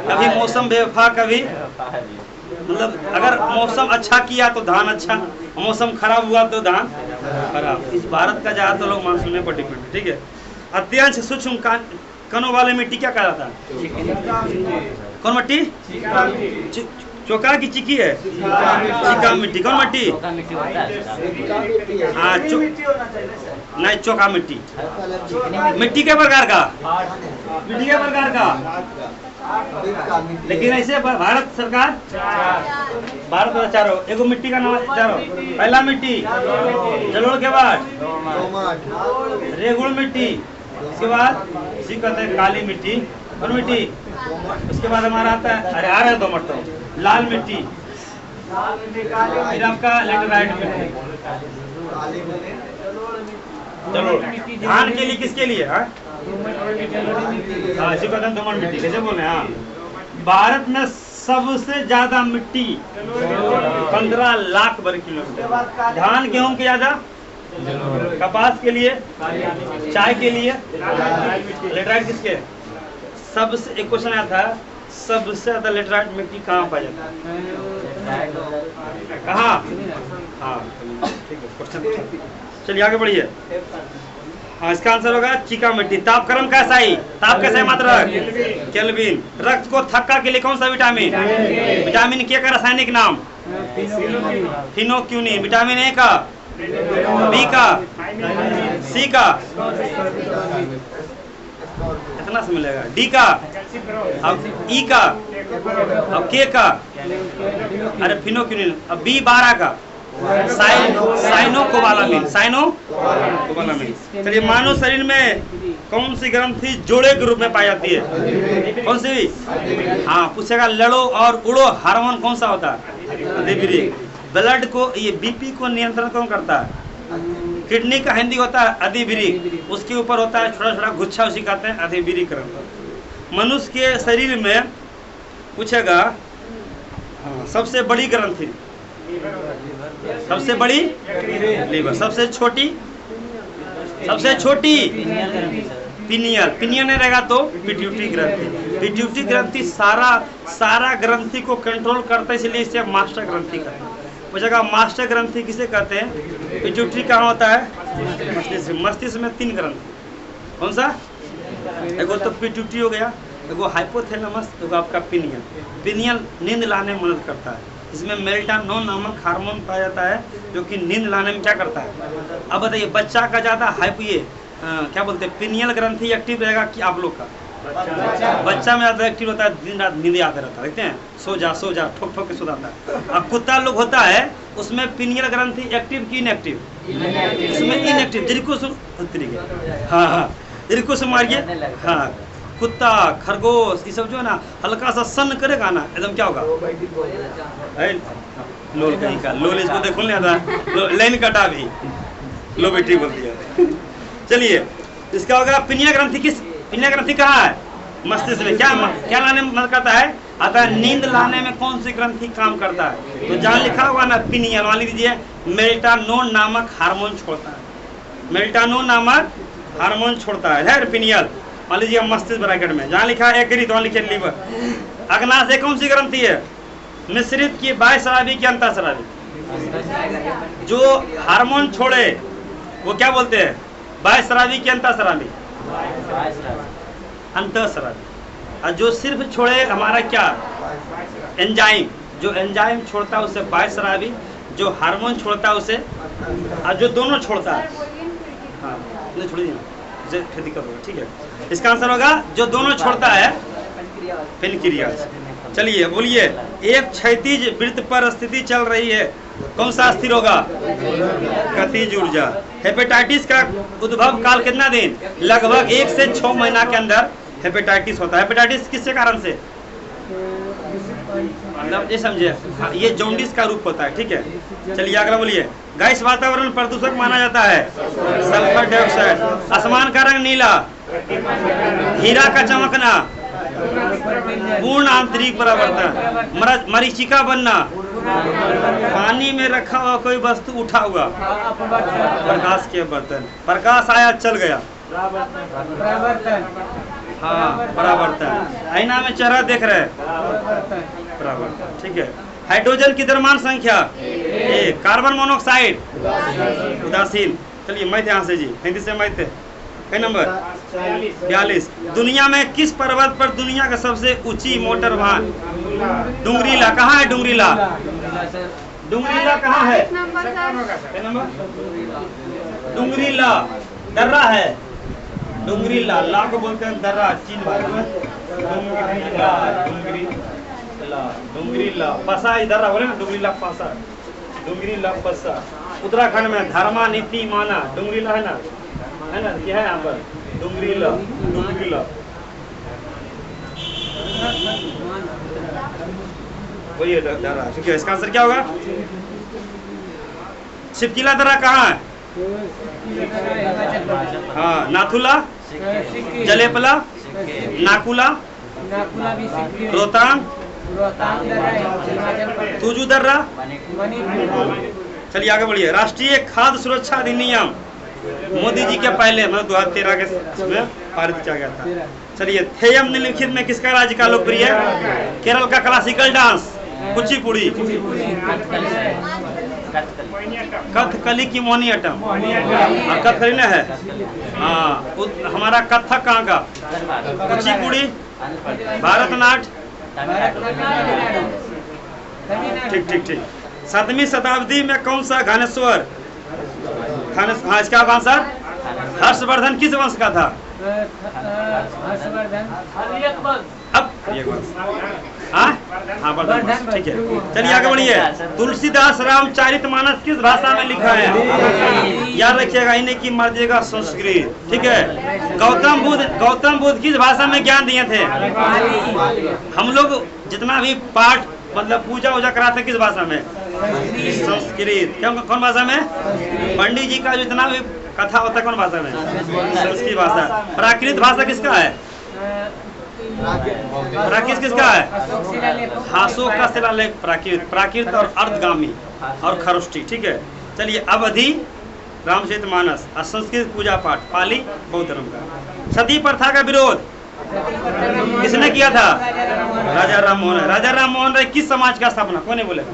कभी मौसम बेवफा, कभी मतलब अगर मौसम अच्छा किया तो धान अच्छा, मौसम खराब हुआ तो धान खराब। इस भारत का ज्यादातर लोग मानसून पर डिपेंड है, ठीक है। अत्यंत सूक्ष्म कणों वाले मिट्टी क्या कहा जाता है? कौन मिट्टी? चोका की चिकी है? चिका मिट्टी। कौन मिट्टी? हाँ, नहीं, चोका मिट्टी। मिट्टी के प्रकार का, मिट्टी के प्रकार का। लेकिन ऐसे भारत सरकार, भारत में चारों, एगो मिट्टी का नाम चारों। पहला मिट्टी जलोढ़ के बाद रेगुड़ मिट्टी, उसके बाद इसी कहते हैं काली मिट्टी। कौन मिट्टी? उसके बाद हमारा आता है, अरे आ रहे दो मरतो, लाल मिट्टी, फिर आपका लेटराइट मिट्टी। चलो, धान के लिए किसके लिए? हाँ, इसी कहते हैं दोमट मिट्टी। कैसे बोले? हाँ, भारत में सबसे ज्यादा मिट्टी 15 लाख वर्ग किलोमीटर। धान गेहूं के ज्यादा, कपास के लिए, चाय के लिए, लेटराइट किसके? सबसे एक क्वेश्चन आया था, सबसे ज्यादा लेटराइट मिट्टी कहाँ पाया जाता है? कहाँ? हाँ, ठीक है, क्वेश्चन। चलिए आगे बढ़िए। हाँ, इसका आंसर होगा चिका मिट्टी। तापक्रम कैसा है? ताप कैसा है? मात्रा केल्विन। रक्त को थक्का के लिए कौन सा विटामिन? विटामिन के का रासायनिक नाम? फिनोक्यूनिन। विटामिन ए का, बी का, सी का, इतना से मिलेगा, डी का, अब ई का, अब के का, अरे फिनोक्यूनिन, अब बी 12 का, साइनोकोबालामिन। साइनोकोबालामिन। चलिए, मानव शरीर में कौन सी ग्रंथि जोड़े के रूप में पाई जाती है? कौन सी? हाँ, पूछेगा लड़ो और उड़ो हार्मोन कौन सा होता है? अधिविरिक। ब्लड को, ये बीपी को नियंत्रण कौन करता है? किडनी का हिंदी होता है अधिविरिक, उसके ऊपर होता है छोटा छोटा गुच्छा, उसी कहते हैं अधिविरिक ग्रंथ। मनुष्य के शरीर में पूछेगा, हाँ, सबसे बड़ी ग्रंथि, सबसे बड़ी लीवर, सबसे छोटी, सबसे छोटी पिनियल। पिनियल नहीं रहेगा तो पिट्यूटरी ग्रंथि। पिट्यूटरी ग्रंथि सारा ग्रंथि को कंट्रोल करता है, इसलिए इसे मास्टर ग्रंथि कहते हैं। पूछेगा मास्टर ग्रंथि किसे कहते हैं? पिट्यूटरी कहाँ होता है? मस्तिष्क। मस्तिष्क में 3 ग्रंथि। कौन सा? एगो तो पिट्यूटरी हो गया, एगो हाइपोथैलेमस, एगो आपका पिनियल। पिनियल नींद लाने में मदद करता है। इसमें मेल्टानोन नामक हार्मोन पाया जाता है, जो कि नींद लाने में क्या करता है? अब बताइए, बच्चा का ज्यादा क्या बोलते हैं, पिनियल ग्रंथि एक्टिव रहेगा कि आप लोग का? बच्चा में ज्यादा एक्टिव होता है, दिन रात नींद आता रहता है। देखते हैं, सो जा ठोक ठोक के सो जाता है। अब कुत्ता लोग होता है, उसमें पिनियल ग्रंथि एक्टिव की इनएक्टिव? उसमें इनएक्टिव। जिनको हाँ, जिनको से मारिए, हाँ, कुत्ता, खरगोश, ये सब जो है ना, हल्का सा सन करेगा ना, एकदम क्या होगा? लोल कहीं का, लोल इसको देखो नहीं आता, लाइन कटा भी लो बेटी बोल दिया। चलिए, इसका होगा पिनियल ग्रंथि। पिनियल ग्रंथि कहाँ है? मस्तिष्क में। क्या लाने में मदद करता है? आता है नींद लाने में कौन सी ग्रंथि काम करता है? तो जहाँ लिखा होगा ना पिनियल, मान लीजिए मेल्टानोन नामक हार्मोन छोड़ता है। मेल्टानोन नामक हार्मोन छोड़ता है पिनियल। मान लीजिए मस्तिष्क ब्रैकेट में जहाँ लिखा है एक्री, तो वहाँ लिखे लीवर। अग्नाशय कौन सी ग्रंथि है? मिश्रित की बाह्यस्रावी की अंतःस्रावी? जो हार्मोन छोड़े वो क्या बोलते हैं? बाह्यस्रावी की अंतःस्रावी? अंतःस्रावी। और जो सिर्फ छोड़े हमारा क्या? एंजाइम। जो एंजाइम छोड़ता है उसे बाह्यस्रावी, जो हार्मोन छोड़ता है उसे, और जो दोनों छोड़ता है, हाँ, छोड़िए दिक्कत होगा, ठीक है। इसका आंसर होगा जो दोनों छोड़ता है, पेनक्रियाज। चलिए बोलिए, एक क्षैतिज वृत्त पर स्थिति चल रही है, कौन सा स्थिर होगा? गतिज ऊर्जा। हेपेटाइटिस का उद्भव काल कितना दिन? लगभग 1 से 6 महीना के अंदर हेपेटाइटिस होता है। हेपेटाइटिस किसके कारण से? मतलब ये समझे, ये जॉन्डिस का रूप होता है, ठीक है। चलिए अगला बोलिए, गैस वातावरण प्रदूषक माना जाता है? Sulphur dioxide. आसमान का रंग नीला, हीरा का चमकना, पूर्ण आंतरिक परिवर्तन, मरीचिका बनना, पानी में रखा हुआ कोई वस्तु उठा हुआ, प्रकाश के बर्तन, प्रकाश आया चल गया, हाँ परावर्तन। आईना में चेहरा देख रहे हैं, परावर्तन। ठीक है। हाइड्रोजन की द्रव्यमान संख्या 1। कार्बन मोनोऑक्साइड उदासीन। चलिए मैथ यहाँ से जी, 35 से मैथ कई नंबर 42। दुनिया में किस पर्वत पर दुनिया का सबसे ऊंची मोटर वाहन? डुंगरीला। कहाँ है डुंगरीला? डुंगरीला कहाँ है? कई नंबर डुंगरीला दर्रा है। डुंगरीला ला को बोलते हैं दर्रा, चीन भाषा में डुंगरीला। डुंगरीला डुंगरीला पसा इधर बोले ना, डुंगरीला पसा, डुंगरीला पसा। उत्तराखंड में धर्मा नीति माना डुंगरीला है ना, है ना, क्या है यहाँ पर डुंगरीला। डुंगरीला वही दर्रा। ठीक है, इसका आंसर क्या होगा? शिपकिला दर्रा कहाँ है? हाँ, नाथुला, जलेपला, नाकुला, रोहतांग, तुजू दर्रा। चलिए आगे बढ़िए। राष्ट्रीय खाद्य सुरक्षा अधिनियम मोदी जी के पहले मतलब 2013 के में पारित किया गया था। चलिए, थेयम निम्नलिखित में किसका राज्य का लोकप्रिय? केरल का क्लासिकल डांस कुचिपुड़ी, कथकली की मोहिनीअट्टम। कथकली न है, हाँ। हमारा कथक कहाँ का? कुचिपुड़ी, भारतनाट्यम। ठीक ठीक ठीक। 7वीं शताब्दी में कौन सा घानेश्वर, हाँ इसका आंसर हर्षवर्धन किस वंश का था? अब हाँ वर्धन। ठीक है, चलिए आगे बढ़िए। तुलसीदास रामचरितमानस किस भाषा में लिखा है? याद रखिएगा, इन्हें की मर्जिएगा संस्कृत। ठीक है। गौतम बुद्ध किस भाषा में ज्ञान दिए थे? हम लोग जितना भी पाठ मतलब पूजा वूजा कराते हैं किस भाषा में? संस्कृत। क्यों, कौन भाषा में? पंडित जी का जितना भी कथा होता है कौन भाषा में? संस्कृत भाषा। प्राकृत भाषा किसका है? प्राकृत किसका है? अशोक का शिलालेख प्राकृत। प्राकृत और अर्धगामी और खरोष्ठी। ठीक है। चलिए, अवधि रामचरितमानस, संस्कृत पूजा पाठ, पाली बौद्ध धर्म का। सती प्रथा का विरोध किसने किया था? राजा राम मोहन राय। राजा राम मोहन राय किस समाज का स्थापना? कौन नहीं बोलेगा?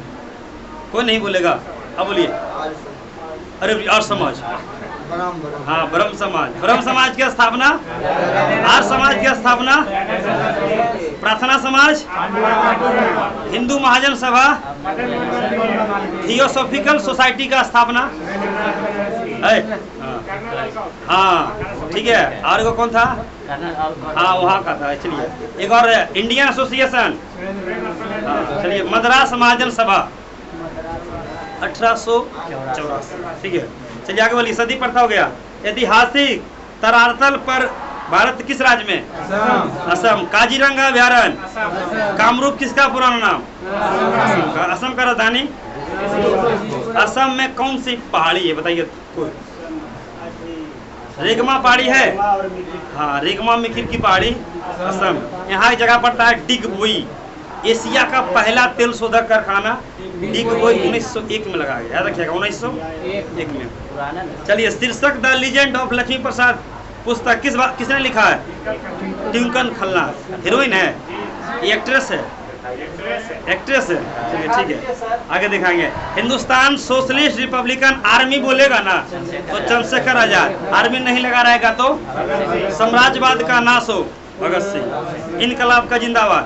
कोई नहीं बोलेगा। अब बोलिए। अरे आर्य समाज, हाँ ब्रह्म समाज। ब्रह्म समाज की स्थापना, आर्य समाज की स्थापना, प्रार्थना समाज, हिंदू महाजन सभा, थियोसॉफिकल सोसाइटी का स्थापना है। हाँ ठीक है। और वो कौन था? हाँ वहाँ का था। चलिए एक और इंडियन एसोसिएशन। चलिए, मद्रास महाजन सभा 1884। ठीक है। चलिए आगे बोलिए। सती प्रथा हो गया। ऐतिहासिक तरातल पर भारत किस राज्य में? असम। काजीरंगा अभ्यारण्य कामरूप किसका पुराना नाम? असम का राजधानी। असम में कौन सी पहाड़ी है बताइए कोई? रेगमा पहाड़ी है, हाँ रेगमा मिकिर की पहाड़ी असम। यहाँ एक जगह पड़ता है डिगबोई। एशिया का पहला तेल शोधक कारखाना डिगबोई 1901 में लगाया गया। याद रखिएगा 1901 में। चलिए, शीर्षक द लीजेंड ऑफ लक्ष्मी प्रसाद पुस्तक किसने लिखा है? ट्विंकल खन्ना। हीरोइन है, एक्ट्रेस है, एक्ट्रेस है। चलिए ठीक है, आगे दिखाएंगे। हिंदुस्तान सोशलिस्ट रिपब्लिकन आर्मी बोलेगा ना तो चंद्रशेखर आजाद। आर्मी नहीं लगा रहेगा तो साम्राज्यवाद का नाश हो, भगत सिंह। इनकलाब का जिंदाबाद।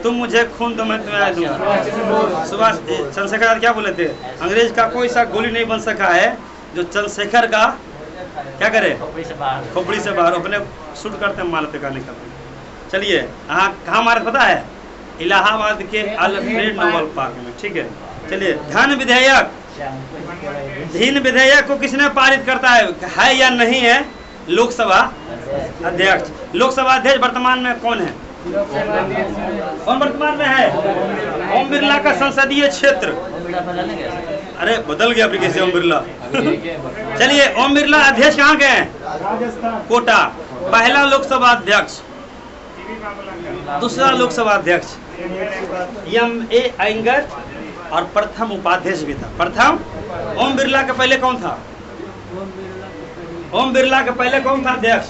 तुम मुझे खून दो मैं तुम्हें दूंगा। सुभाष चंद्रशेखर आजाद क्या बोले थे? अंग्रेज का कोई सा गोली नहीं बन सका है जो चंद्रशेखर का क्या करे? खोपड़ी से बाहर अपने शूट करते हैं, मारते का निकलते। चलिए कहाँ मारे पता है? इलाहाबाद के अल्फ्रेड नोबल पार्क में। ठीक है। चलिए, धन विधेयक, धन विधेयक को किसने पारित करता है या नहीं है? लोकसभा अध्यक्ष। लोकसभा अध्यक्ष वर्तमान में कौन है? कौन वर्तमान में है? ओम बिरला का संसदीय क्षेत्र। अरे बदल गया कैसे ओम बिरला। चलिए, ओम बिरला अध्यक्ष कहाँ के हैं? कोटा। पहला लोकसभा अध्यक्ष, दूसरा लोकसभा अध्यक्ष M.A. अयंगर और प्रथम उपाध्यक्ष भी था। प्रथम ओम बिरला के पहले कौन था? ओम बिरला के पहले कौन था अध्यक्ष?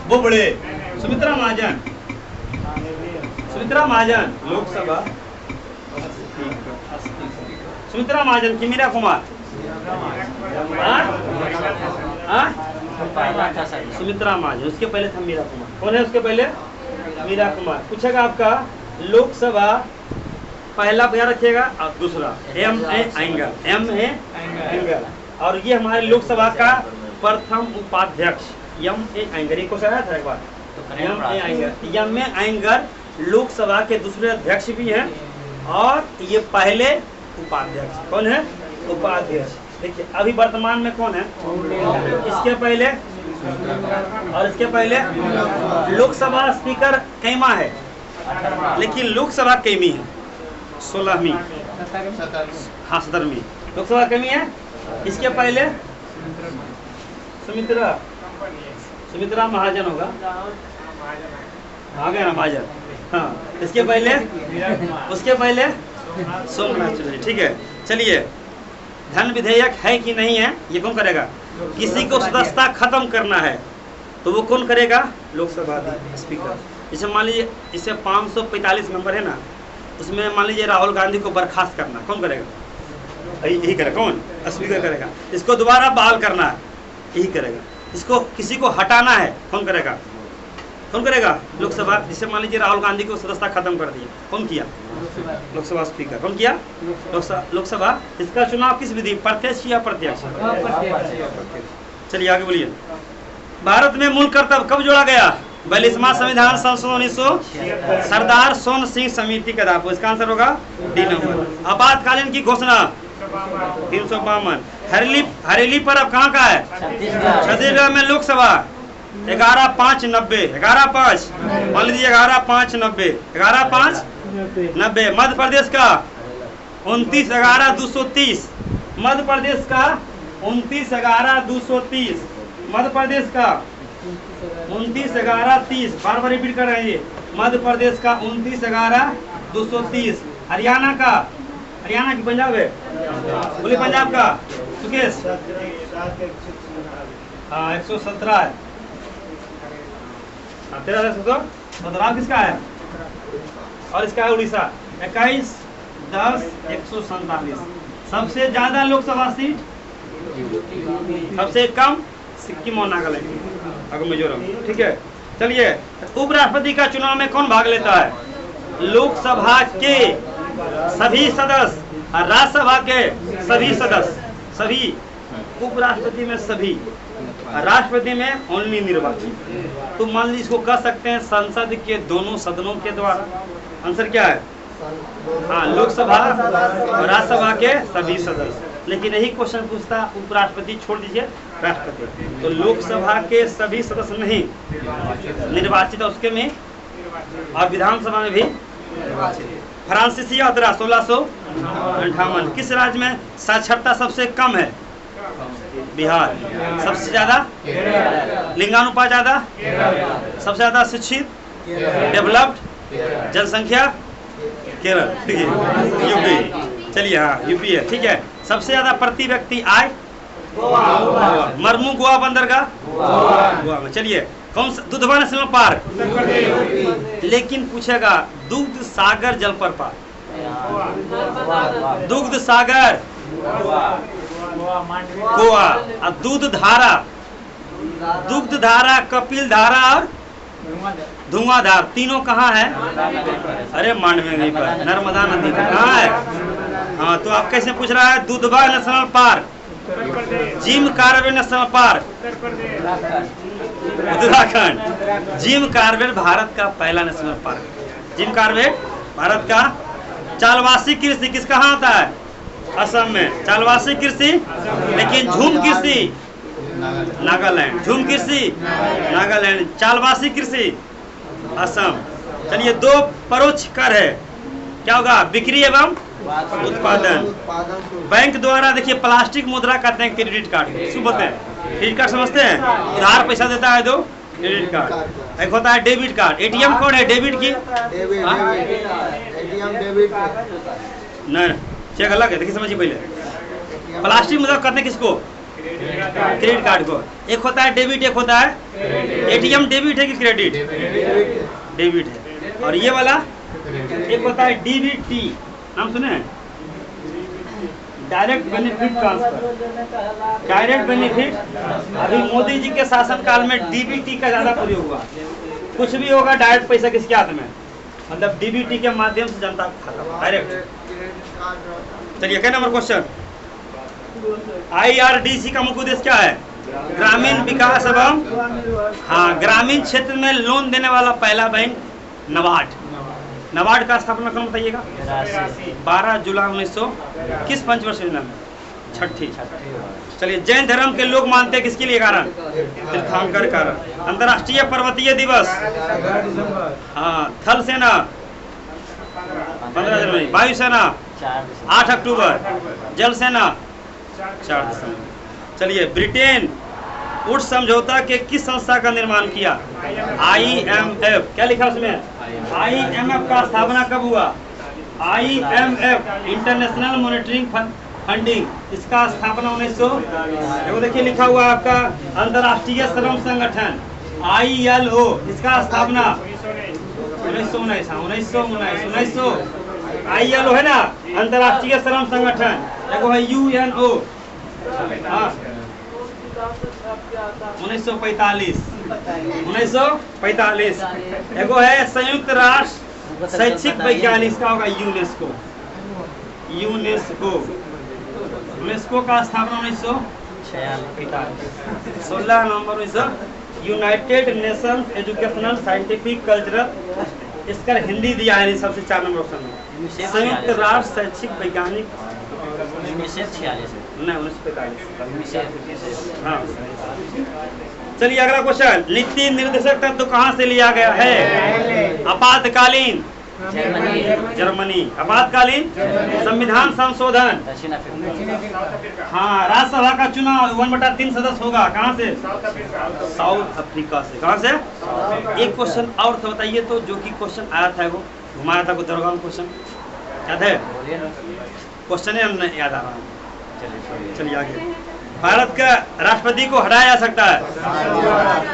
बोबड़े। सुमित्रा महाजन, सुमित्रा महाजन लोकसभा, सुमित्रा महाजन की मीरा कुमार, सुमित्रा महाजन, उसके पहले था मीरा कुमार। कौन है उसके पहले? मीरा कुमार। पूछेगा आपका लोकसभा पहला याद रखिएगा और दूसरा M.A. Anger, M.A. एंगर। और ये हमारे लोकसभा का प्रथम उपाध्यक्ष M.A. एंगर। ये क्वेश्चन आया था एक बार, M.A. Anger. M.A. Anger Lok Sabha के दूसरे अध्यक्ष भी हैं और ये पहले उपाध्यक्ष। कौन है? उपाध्यक्ष। देखिए अभी वर्तमान में कौन है? इसके पहले और इसके पहले लोकसभा स्पीकर कैमा है, लेकिन लोकसभा कैमी है 16वीं, हाँ 17वीं लोकसभा कैमी है। इसके पहले सुमित्रा महाजन होगा, आ गया ना महाजन, हाँ। इसके पहले, उसके पहले सोमनाथ चौधरी। ठीक है, चलिए धन विधेयक है कि नहीं है ये कौन करेगा? किसी को सदस्यता खत्म करना है तो वो कौन करेगा? लोकसभा स्पीकर। जैसे मान लीजिए इसे 545 मेंबर है ना, उसमें मान लीजिए राहुल गांधी को बर्खास्त करना, कौन करेगा? यही करेगा। कौन? स्पीकर करेगा। इसको दोबारा बहाल करना है, यही करेगा। इसको किसी को हटाना है, कौन करेगा? कौन करेगा? लोकसभा। जिससे मान लीजिए राहुल गांधी को सदस्यता खत्म कर दिया, कौन किया? लोकसभा स्पीकर। कौन किया? लोकसभा। इसका चुनाव किस विधि? प्रत्यक्ष या प्रत्यक्ष? चलिए आगे बोलिए। भारत में मूल कर्तव्य कब जोड़ा गया? 42वां संविधान संशोधन 1900 सरदार सोन सिंह समिति का दावा। इसका आंसर होगा डी नंबर। आपातकालीन की घोषणा 352। हरेली पर्व कहाँ का है? छत्तीसगढ़ में। लोकसभा 11/5/90, 11/5 मान लीजिए 11/5/90, 11/5/90। मध्य प्रदेश का 29/11/230, मध्य प्रदेश का 29/11/230, मध्य प्रदेश का 29/11/30। बार बार रिपीट कर रहे हैं ये। मध्य प्रदेश का 29/11/230। हरियाणा का, हरियाणा की पंजाब है, बोले पंजाब का सुकेश, हाँ 117 है, 13 किसका है? और इसका है उड़ीसा 21/10/147। सबसे ज्यादा लोकसभा सीट, सबसे कम सिक्किम और नागालैंड और मिजोरम। ठीक है, चलिए उपराष्ट्रपति का चुनाव में कौन भाग लेता है? लोकसभा के सभी सदस्य और राज्यसभा के सभी सदस्य, सभी। उपराष्ट्रपति में सभी, राष्ट्रपति में ओनली निर्वाचित। तो मान लीजिए इसको कह सकते हैं संसद के दोनों सदनों के द्वारा। आंसर क्या है? हाँ, लोकसभा और राज्यसभा के सभी सदस्य। लेकिन यही क्वेश्चन पूछता उपराष्ट्रपति छोड़ दीजिए, राष्ट्रपति। तो लोकसभा के सभी सदस्य नहीं निर्वाचित, उसके में और विधानसभा में भी निर्वाचित। फ्रांसीसी यात्रा 1658। किस राज्य में साक्षरता सबसे कम है? बिहार। सबसे ज्यादा? लिंगानुपात ज्यादा? सबसे ज्यादा शिक्षित, डेवलप्ड जनसंख्या? केरल। ठीक है, यूपी। चलिए हाँ यूपी है। ठीक है, सबसे ज्यादा प्रति व्यक्ति आय? मरमू गोवा बंदरगाह? गोवा में। चलिए कौन सा? Dudhwa national park. लेकिन पूछेगा दुग्ध सागर जल प्रपात, दुग्ध सागर गोवा, और दूध धारा, दुग्ध धारा, कपिल धारा और धुआंधार, तीनों कहाँ है? अरे मांडवी पर, नर्मदा नदी पर। कहाँ है? हाँ, तो आप कैसे पूछ रहा है? Dudhwa national park, Jim Corbett national park Uttarakhand, Jim Corbett Bharat का पहला national park. Jim Corbett Bharat का। चालवासी कृषि किस कहाँ होता है? असम में चालवासी कृषि। लेकिन झूम कृषि नागालैंड, झूम कृषि नागालैंड, चालवासी कृषि असम। चलिए दो परोक्ष कर है, क्या होगा? बिक्री एवं उत्पादन। बैंक द्वारा देखिए प्लास्टिक मुद्रा कहते हैं क्रेडिट कार्ड। शुभ होते हैं क्रेडिट कार्ड, समझते हैं? उधार पैसा देता है तो क्रेडिट कार्ड। एक होता है डेबिट कार्ड। एटीएम कौन है? डेबिट की नहीं, चेक अलग है। देखिए समझिए पहले, प्लास्टिक मुद्रा कहते हैं किसको? क्रेडिट कार्ड को। एक होता है डेबिट, एक होता है एटीएम। डेबिट है कि क्रेडिट? डेबिट है। और ये वाला एक होता है डीबीटी, नाम सुने हैं? Direct benefit transfer. Direct benefit, अभी मोदी जी के शासनकाल में डीबीटी का ज्यादा प्रयोग हुआ। कुछ भी होगा डायरेक्ट पैसा किसके हाथ में, मतलब डीबीटी के माध्यम से जनता को खाता डायरेक्ट। चलिए क्या नंबर क्वेश्चन, आईआरडीसी का मुख्य उद्देश्य क्या है? ग्रामीण विकास एवं, हाँ, ग्रामीण क्षेत्र में लोन देने वाला पहला बैंक नाबार्ड। नाबार्ड का स्थापना कौन बताइएगा? 12 जुलाई 1900 किस पंचवर्ष योजना में? छठी। चलिए, जैन धर्म के लोग मानते हैं किसके लिए कारण? तीर्थंकर कारण। अंतर्राष्ट्रीय पर्वतीय दिवस, हाँ, थल सेना 15 जनवरी, वायुसेना 8 अक्टूबर, जल सेना 4 दिसंबर। चलिए, ब्रिटेन वुड्स समझौता के किस संस्था का निर्माण किया? IMF। क्या लिखा उसमें? IMF का स्थापना कब हुआ? IMF, इंटरनेशनल मॉनिटरिंग फंडिंग, इसका स्थापना 1900, देखो देखिए लिखा हुआ आपका अंतर्राष्ट्रीय श्रम संगठन ILO, इसका स्थापना 1919। ILO है ना, अंतर्राष्ट्रीय श्रम संगठन। देखो है UNO, 1945। एगो है संयुक्त राष्ट्र शैक्षिक वैज्ञानिक, इसका होगा यूनेस्को। यूनेस्को का स्थापना 1946। 16 नवंबर 1900। United Nations educational scientific cultural, इसका हिंदी दिया है सबसे 4 नंबर ऑप्शन में। संयुक्त राष्ट्र शैक्षिक वैज्ञानिक 1945। हाँ, चलिए अगला क्वेश्चन, नीति निर्देशक तत्व कहाँ से लिया गया है? आपातकालीन जर्मनी। आपातकालीन संविधान संशोधन, हाँ, राज्यसभा का चुनाव 1/3 सदस्य होगा, कहाँ से? साउथ अफ्रीका से। कहाँ से? एक क्वेश्चन और था, बताइए तो, जो कि क्वेश्चन आया था, वो घुमाया था दरगाह में, क्वेश्चन याद है? क्वेश्चन याद आ रहा है। चलिए आगे, भारत का राष्ट्रपति को हटाया जा सकता है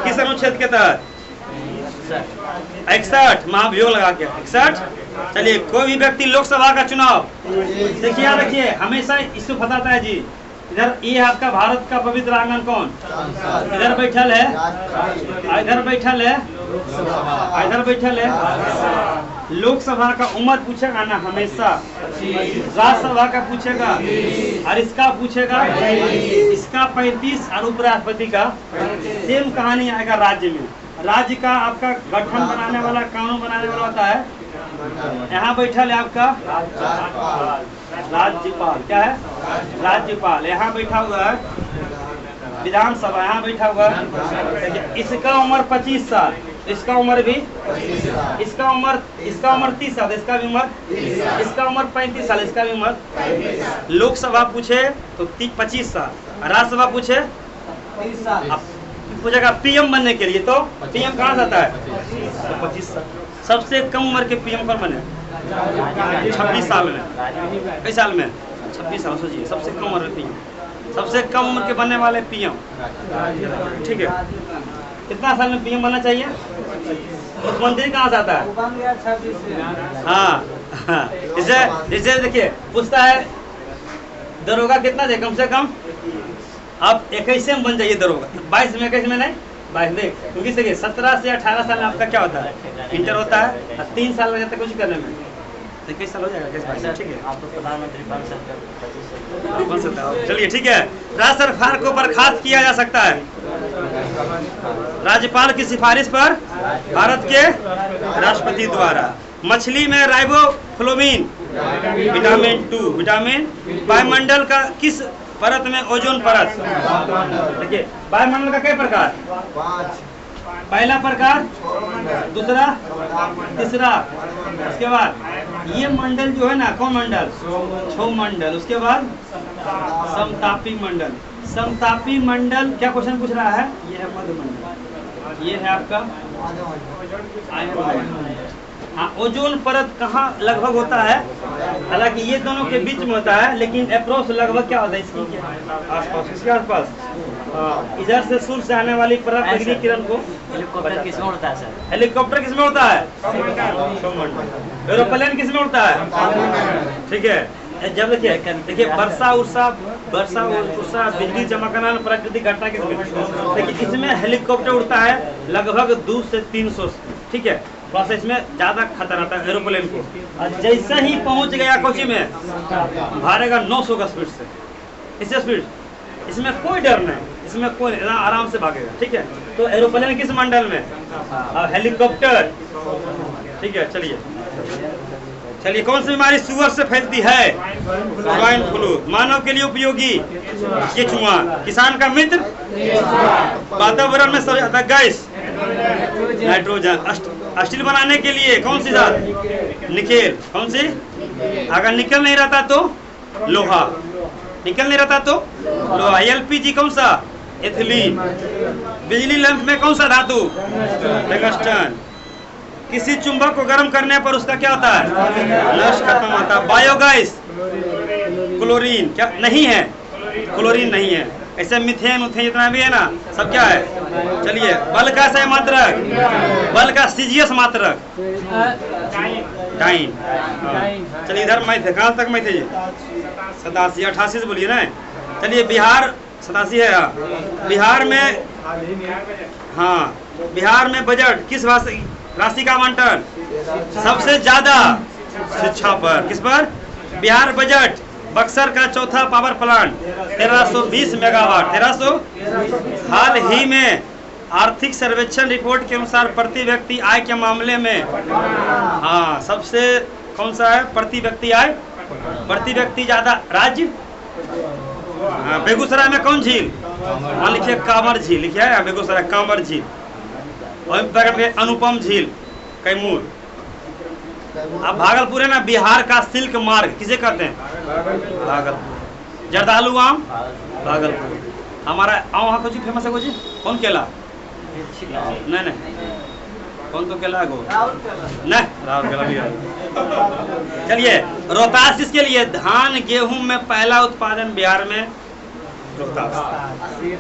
किस अनुच्छेद के तहत? 61, महाभियोग लगा के 61। चलिए, कोई भी व्यक्ति लोकसभा का चुनाव, देखिए याद रखिए, हमेशा इसको बताता है जी। इधर ये आपका भारत का पवित्र आंगन कौन? इधर बैठल है, इधर बैठल है, इधर बैठल है। लोकसभा का उम्र पूछेगा ना हमेशा, राज्यसभा का पूछेगा, और इसका पूछेगा, इसका 35, और उपराष्ट्रपति का सेम कहानी आएगा राज्य में। राज्य का आपका गठन बनाने वाला, कानून बनाने वाला होता है, यहाँ बैठल है आपका राज्यपाल। क्या है? राज्यपाल। यहाँ बैठा हुआ है विधानसभा, यहाँ बैठा हुआ है, इसका उम्र 25 साल, इसका उम्र भी, इसका उम्र 30 साल, इसका भी उम्र, इसका उम्र 35 साल, इसका भी उम्र। लोकसभा पूछे तो 25 साल, राज्यसभा पूछे 30 साल। पूछेगा पीएम बनने के लिए, तो पीएम कहाँ से आता है? 25 साल। सबसे कम उम्र के पीएम कौन बने? 26 साल में। कई साल में? 26 साल। सोचिए, सबसे कम उम्र पीएम, सबसे कम उम्र के बनने वाले पीएम, ठीक है। कितना साल में पीएम बनना चाहिए? मुख्यमंत्री कहाँ से आता है? हाँ, इसे देखिए, पूछता है दरोगा कितना दे कम से कम, आप 21 में बन जाइए दरोगा, 22 में, 21 में नहीं, 22 में, क्योंकि देखिए 17 से 18 साल में आपका क्या होता है? इंटर होता है, 3 साल लग जाता है कुछ करने में, तो 21 साल हो जाएगा। ठीक है, आप तो प्रधानमंत्री बन सकते हैं। चलिए ठीक है, राज्य सरकार को बर्खास्त किया जा सकता है राज्यपाल की सिफारिश पर भारत के राष्ट्रपति द्वारा। मछली में राइबोफ्लोविन, विटामिन 2, विटामिन। वायुमंडल का किस परत में? ओजोन परत। देखिए, वायुमंडल का कई प्रकार? 5। पहला प्रकार, दूसरा, तीसरा, उसके बाद ये मंडल जो है ना, कौन मंडल? क्षोभ मंडल। उसके बाद समतापी मंडल। समतापी मंडल क्या क्वेश्चन पूछ रहा है? ये है मध्य मंडल, ये है आपका हाँ, ओजोन परत कहाँ लगभग होता है, हालांकि ये दोनों के बीच में होता है, लेकिन अप्रोच लगभग क्या होता है इसकी आसपास, इसके आसपास। इधर से सूर्य से आने वाली परत अग्नि किरण को हेलीकॉप्टर किसमें उड़ता है सर? हेलीकॉप्टर किसमें उड़ता है? एरोप्लेन किसमें उड़ता है? ठीक है। जब देखिए वर्षा उर्षा बिजली चमकना प्राकृतिक घटना किसमें, लेकिन इसमें हेलीकॉप्टर उड़ता है लगभग 200 से 300, ठीक है। थोड़ा सा इसमें ज्यादा खतरा आता है एरोप्लेन को, और जैसे ही पहुंच गया कोची में भागेगा 900 का स्पीड से, इससे स्पीड, इसमें कोई डर नहीं, इसमें कोई आराम से भागेगा, ठीक है। तो एरोप्लेन किस मंडल में, और हेलीकॉप्टर, ठीक है। चलिए कौन सी बीमारी सुअर से फैलती है? Swine flu. मानव के लिए उपयोगी केचुआ। किसान का मित्र, वातावरण में सबसे ज्यादा गैस नाइट्रोजन। स्टील बनाने के लिए कौन सी धातु? निकेल। कौन सी? अगर निकल नहीं रहता तो लोहा, निकल नहीं रहता तो लोहा। एलपीजी कौन सा? एथिलीन। बिजली लैंप में कौन सा धातु? टंगस्टन। किसी चुंबक को गर्म करने पर उसका क्या होता है? नष्ट खत्म होता है। बायोगैस, क्लोरीन क्या नहीं है? क्लोरीन नहीं है। ऐसे मिथेन उथेन जितना भी है ना, सब क्या है? चलिए बल का सही मात्रक, बल का सीजीएस मात्रक डाइन। चलिए इधर मैं थे, कहाँ तक मैं थे? 87 88 से बोलिए ना। चलिए बिहार 87 है। बिहार में, हाँ बिहार में बजट किस राशि का आवंटन सबसे ज्यादा? शिक्षा पर। किस पर? बिहार बजट। बक्सर का चौथा पावर प्लांट 1320 मेगावाट, 1300। हाल ही में आर्थिक सर्वेक्षण रिपोर्ट के अनुसार प्रति व्यक्ति आय के मामले में, हाँ सबसे कौन सा है? प्रति व्यक्ति आय, प्रति व्यक्ति ज्यादा राज्य। बेगूसराय में कौन झील? वहाँ लिखिए कांवर झील, लिखिए है बेगूसराय कांवर झील। और अनुपम झील कैमूर। अब भागलपुर है ना, बिहार का सिल्क मार्ग किसे कहते हैं? भागलपुर। जर्दालू आम भागलपुर। हमारा वहाँ कुछ फेमस है, कुछ कौन केला? नहीं कौन तो केला गो नहीं, राहुल केला भी। चलिए रोहतास किसके लिए? धान गेहूं में पहला उत्पादन बिहार में रोहतास।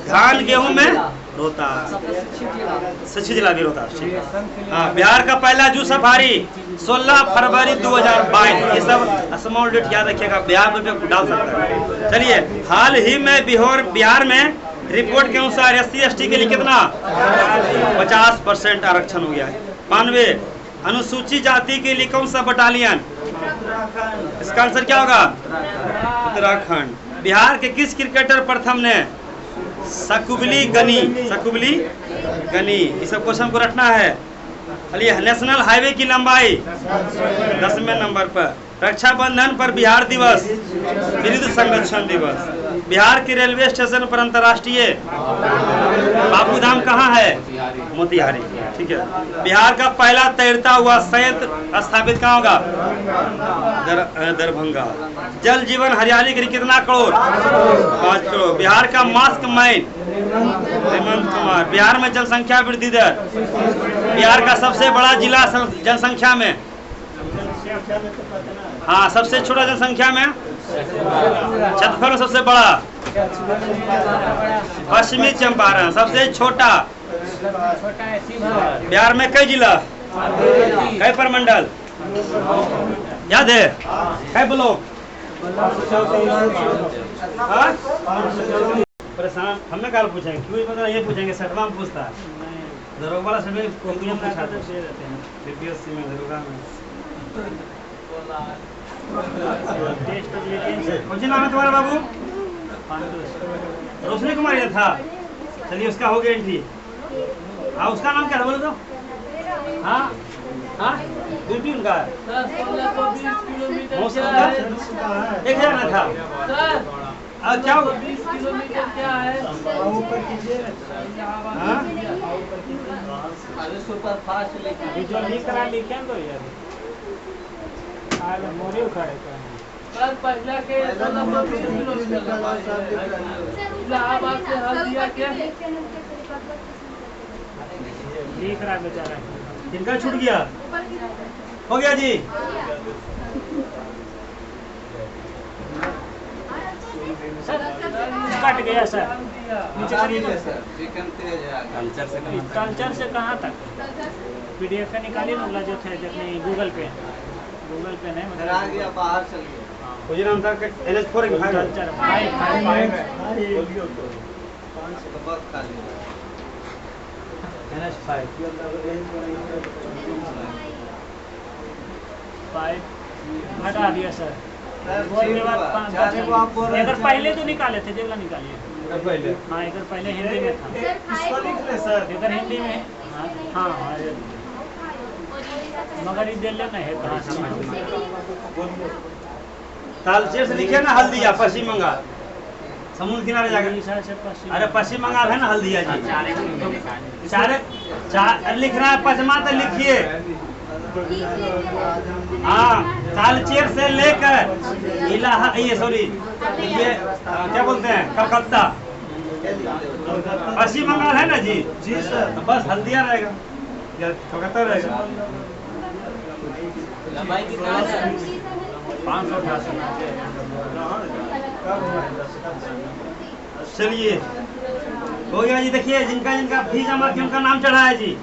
धान गेहूं में रोहतास, शिक्षित जिला भी रोहतास, ठीक है। हाँ बिहार का पहला जूस सफारी 16 फरवरी 2022। ये सब स्मॉल डेट याद रखिएगा, बिहार में डाल सकता है। चलिए हाल ही में बिहार में रिपोर्ट के अनुसार SC/ST के लिए कितना? 50% आरक्षण हो गया है। 92 अनुसूचित जाति के लिए कौन सा बटालियन? इसका आंसर क्या होगा? उत्तराखंड। बिहार के किस क्रिकेटर प्रथम ने शकुबली गनी, शकुबली गनी, ये सब क्वेश्चन को रटना है। चलिए नेशनल हाईवे की लंबाई 10वें नंबर पर। रक्षाबंधन पर बिहार दिवस, विद्युत संरक्षण दिवस। बिहार के रेलवे स्टेशन पर अंतर्राष्ट्रीय बापूधाम कहाँ है? मोतिहारी, ठीक है। बिहार का पहला तैरता हुआ संयंत्र स्थापित कहाँ होगा? दरभंगा। जल जीवन हरियाली के लिए कितना करोड़? 5 करोड़। बिहार का मास्क मैन हेमंत कुमार। बिहार में जनसंख्या वृद्धि दर, बिहार का सबसे बड़ा जिला जनसंख्या में, हाँ सबसे छोटा जनसंख्या में, क्षेत्रफल में सबसे बड़ा पश्चिमी चंपारण, सबसे छोटा। बिहार में कई जिला, कई प्रमंडल याद है? कई ब्लॉक? परेशान हमें कल पूछेंगे, क्यों पता ये पूछेंगे, सटवा में पूछता है दरोगा वाला सभी पूछा बीपीएससी में, दरोगा में। कौन सी नाम है तुम्हारा बाबू? रोशनी कुमार ये था। चलिए उसका हो गया एंट्री। हाँ उसका नाम क्या था बोलो तो? हाँ हाँ ड्यूटी उनका है। 1000 ना था क्या होगा? 20 किलोमीटर क्या है? ऊपर कीजिए। सुपर फास्ट लेके जो लिख रहा लिखे तो यार आज मोरे उखाड़े कल पहला के 20 किलोमीटर इलाहाबाद से हल दिया क्या? लिख रहा बेचारा। इनका छूट गया। हो गया जी। सर कट गया सर, नीचे करिए ना। कल्चर से कहाँ तक? PDF का निकालिए ना, वाला जो थे जितने गूगल पे नहीं मतलब बाहर चल गया। मुझे नाम था NH4 कल्चर 5 हटा दिया सर। बोलने बाद अगर पहले तो निकाले थे, जेवला निकालिए पहले। हाँ, एक पहले हिंदी में था, इसको लिख ले सर। इधर हिंदी में। हाँ मगर ये दिल नहीं है कहाँ से। तालचेर से लिखे ना हल्दिया, पश्चिम बंगाल समुद्र किनारे जाकर। अरे पश्चिम बंगाल है ना हल्दिया जी। चार लिख रहा है, पचमा तो लिखिए। हाँ, तालचेर से लेकर ये सॉरी ये क्या बोलते हैं, कलकत्ता पश्चिम बंगाल है ना जी। जी सर। तो बस हल्दिया रहेगा या कलकत्ता रहेगा। 588। चलिए हो गया जी। देखिए जिनका जिनका फी जमा किया उनका नाम चढ़ा है जी,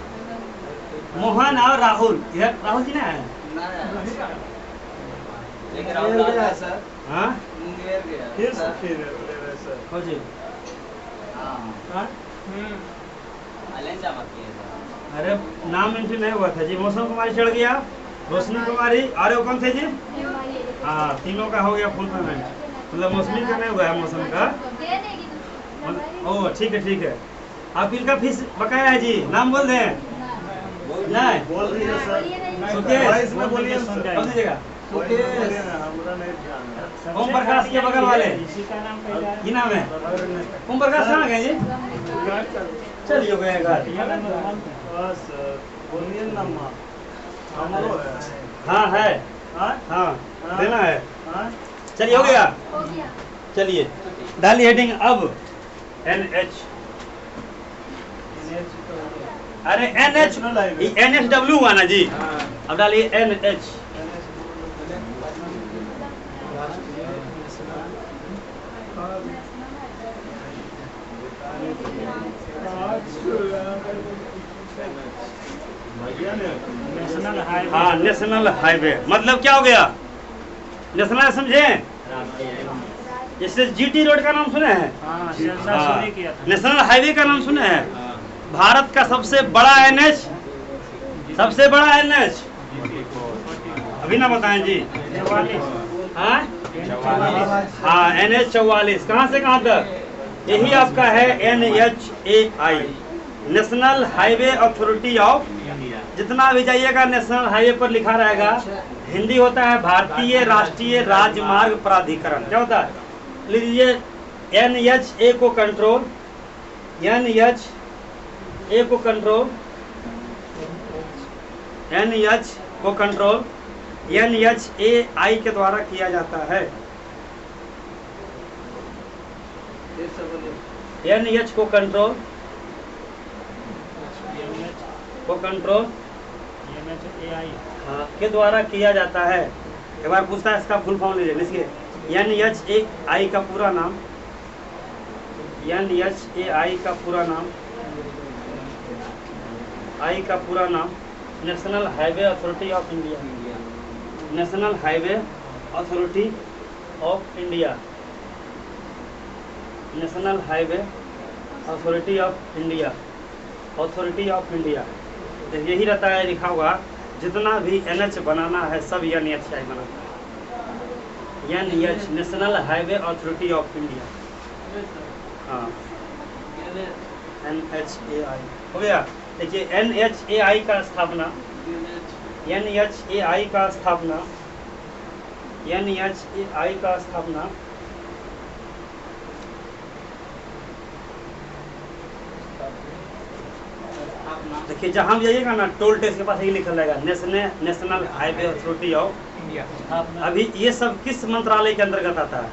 मोहन और राहुल। इधर राहुल जी ना है। सर हाँ फिर सर हो जी। हाँ? अरे नाम एंट्री नहीं हुआ था जी। मौसम कुमारी चढ़ गया, रोशनी कुमारी, और वो कौन थे जी? हाँ, तीनों का हो गया फुल पेमेंट। मतलब मौसमी का नहीं हुआ है, मौसम का। ओ ठीक है ठीक है। आप इनका फीस बकाया है जी, नाम बोल दें। नहीं बोल रही सर। सुकेश में बोलिए कौन सी जगह? हमरा नहीं ध्यान है। ओम प्रकाश के बगल वाले इसी का नाम पहले की नाम है? ओम प्रकाश कहाँ गए जी? चलिए हो गए घर। बस बोलिए ना माँ। हमरो है। हाँ है। हाँ? हाँ देना है। हाँ? चलिए हो गया। चलिए डालिए हेडिंग अब NH। अरे NHW हुआ ना जी। अब डालिए NH। National highway. हाँ नेशनल हाईवे मतलब क्या हो गया? नेशनल समझे? जैसे GT रोड का नाम सुने हैं? हाँ, शुरू किया था। नेशनल हाईवे का नाम सुने हैं? भारत का सबसे बड़ा NH, सबसे बड़ा NH अभी ना बताएं जी। 44। हाँ हाँ NH 44 कहाँ से कहाँ तक? यही आपका है NHAI, national highway authority of. जितना भी जाइएगा नेशनल हाईवे पर लिखा रहेगा। हिंदी होता है भारतीय राष्ट्रीय राजमार्ग प्राधिकरण। क्या होता है? लिख लीजिए NHA को कंट्रोल, NHA को कंट्रोल, NH को कंट्रोल NHAI के द्वारा किया जाता है। NH को कंट्रोल NHAI के द्वारा किया जाता है। एक बार पूछता है इसका फुल फॉर्म लीजिए। लिखिए NHAI का पूरा नाम, NHAI का पूरा नाम, आई का पूरा नाम national highway authority of India. National highway authority of India, national highway authority of India, authority of India. तो यही रहता है लिखा हुआ। जितना भी NH बनाना है सब NHAI बनाता है। NH national highway authority of India. हाँ NHAI हो गया। देखिए NHAI का स्थापना, NHAI का स्थापना, NHAI का स्थापना देखिए जहाँ भी जाइएगा ना टोल टैक्स के पास यही लिखा रहेगा national highway authority of India. अभी ये सब किस मंत्रालय के अंतर्गत आता है?